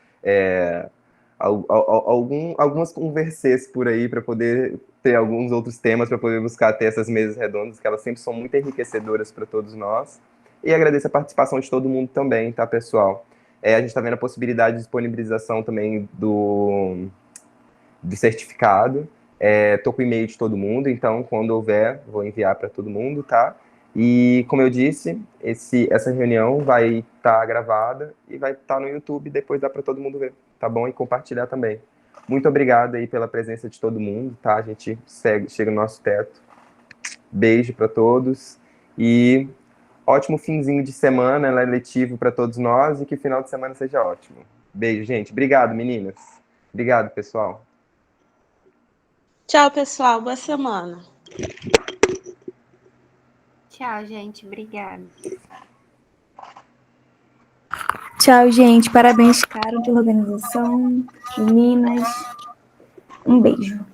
algumas conversas por aí para poder ter alguns outros temas, para poder buscar ter essas mesas redondas, que elas sempre são muito enriquecedoras para todos nós. E agradeço a participação de todo mundo também, tá, pessoal? A gente está vendo a possibilidade de disponibilização também do certificado. Tô com o e-mail de todo mundo, então quando houver, vou enviar para todo mundo, tá? E como eu disse, essa reunião vai estar gravada e vai estar no YouTube, depois dá para todo mundo ver, tá bom? E compartilhar também. Muito obrigado aí pela presença de todo mundo, tá? A gente chega no nosso teto. Beijo para todos e ótimo finzinho de semana, letivo para todos nós, e que o final de semana seja ótimo. Beijo, gente. Obrigado, meninas. Obrigado, pessoal. Tchau, pessoal. Boa semana. Tchau, gente. Obrigada. Tchau, gente. Parabéns, Caro, pela organização. Meninas, um beijo.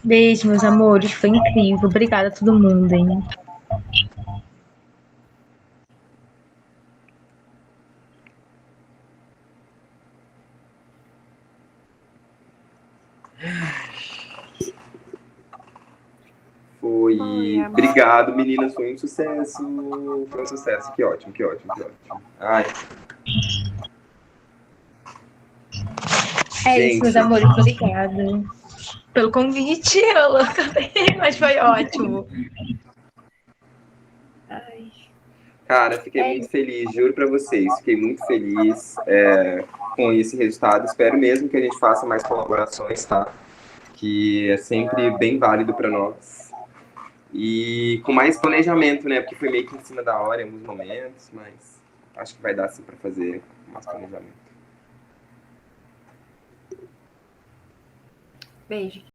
Beijo, meus amores. Foi incrível. Obrigada a todo mundo, hein? Obrigado, meninas. Foi um sucesso. Foi um sucesso. Que ótimo, que ótimo, que ótimo. Ai. Isso, meus amores. Obrigada pelo convite. Eu louca, mas foi ótimo. Ai. Cara, fiquei muito feliz, juro pra vocês. Fiquei muito feliz com esse resultado. Espero mesmo que a gente faça mais colaborações, tá? Que é sempre bem válido para nós. E com mais planejamento, né? Porque foi meio que em cima da hora em alguns momentos, mas acho que vai dar sim para fazer mais planejamento. Beijo.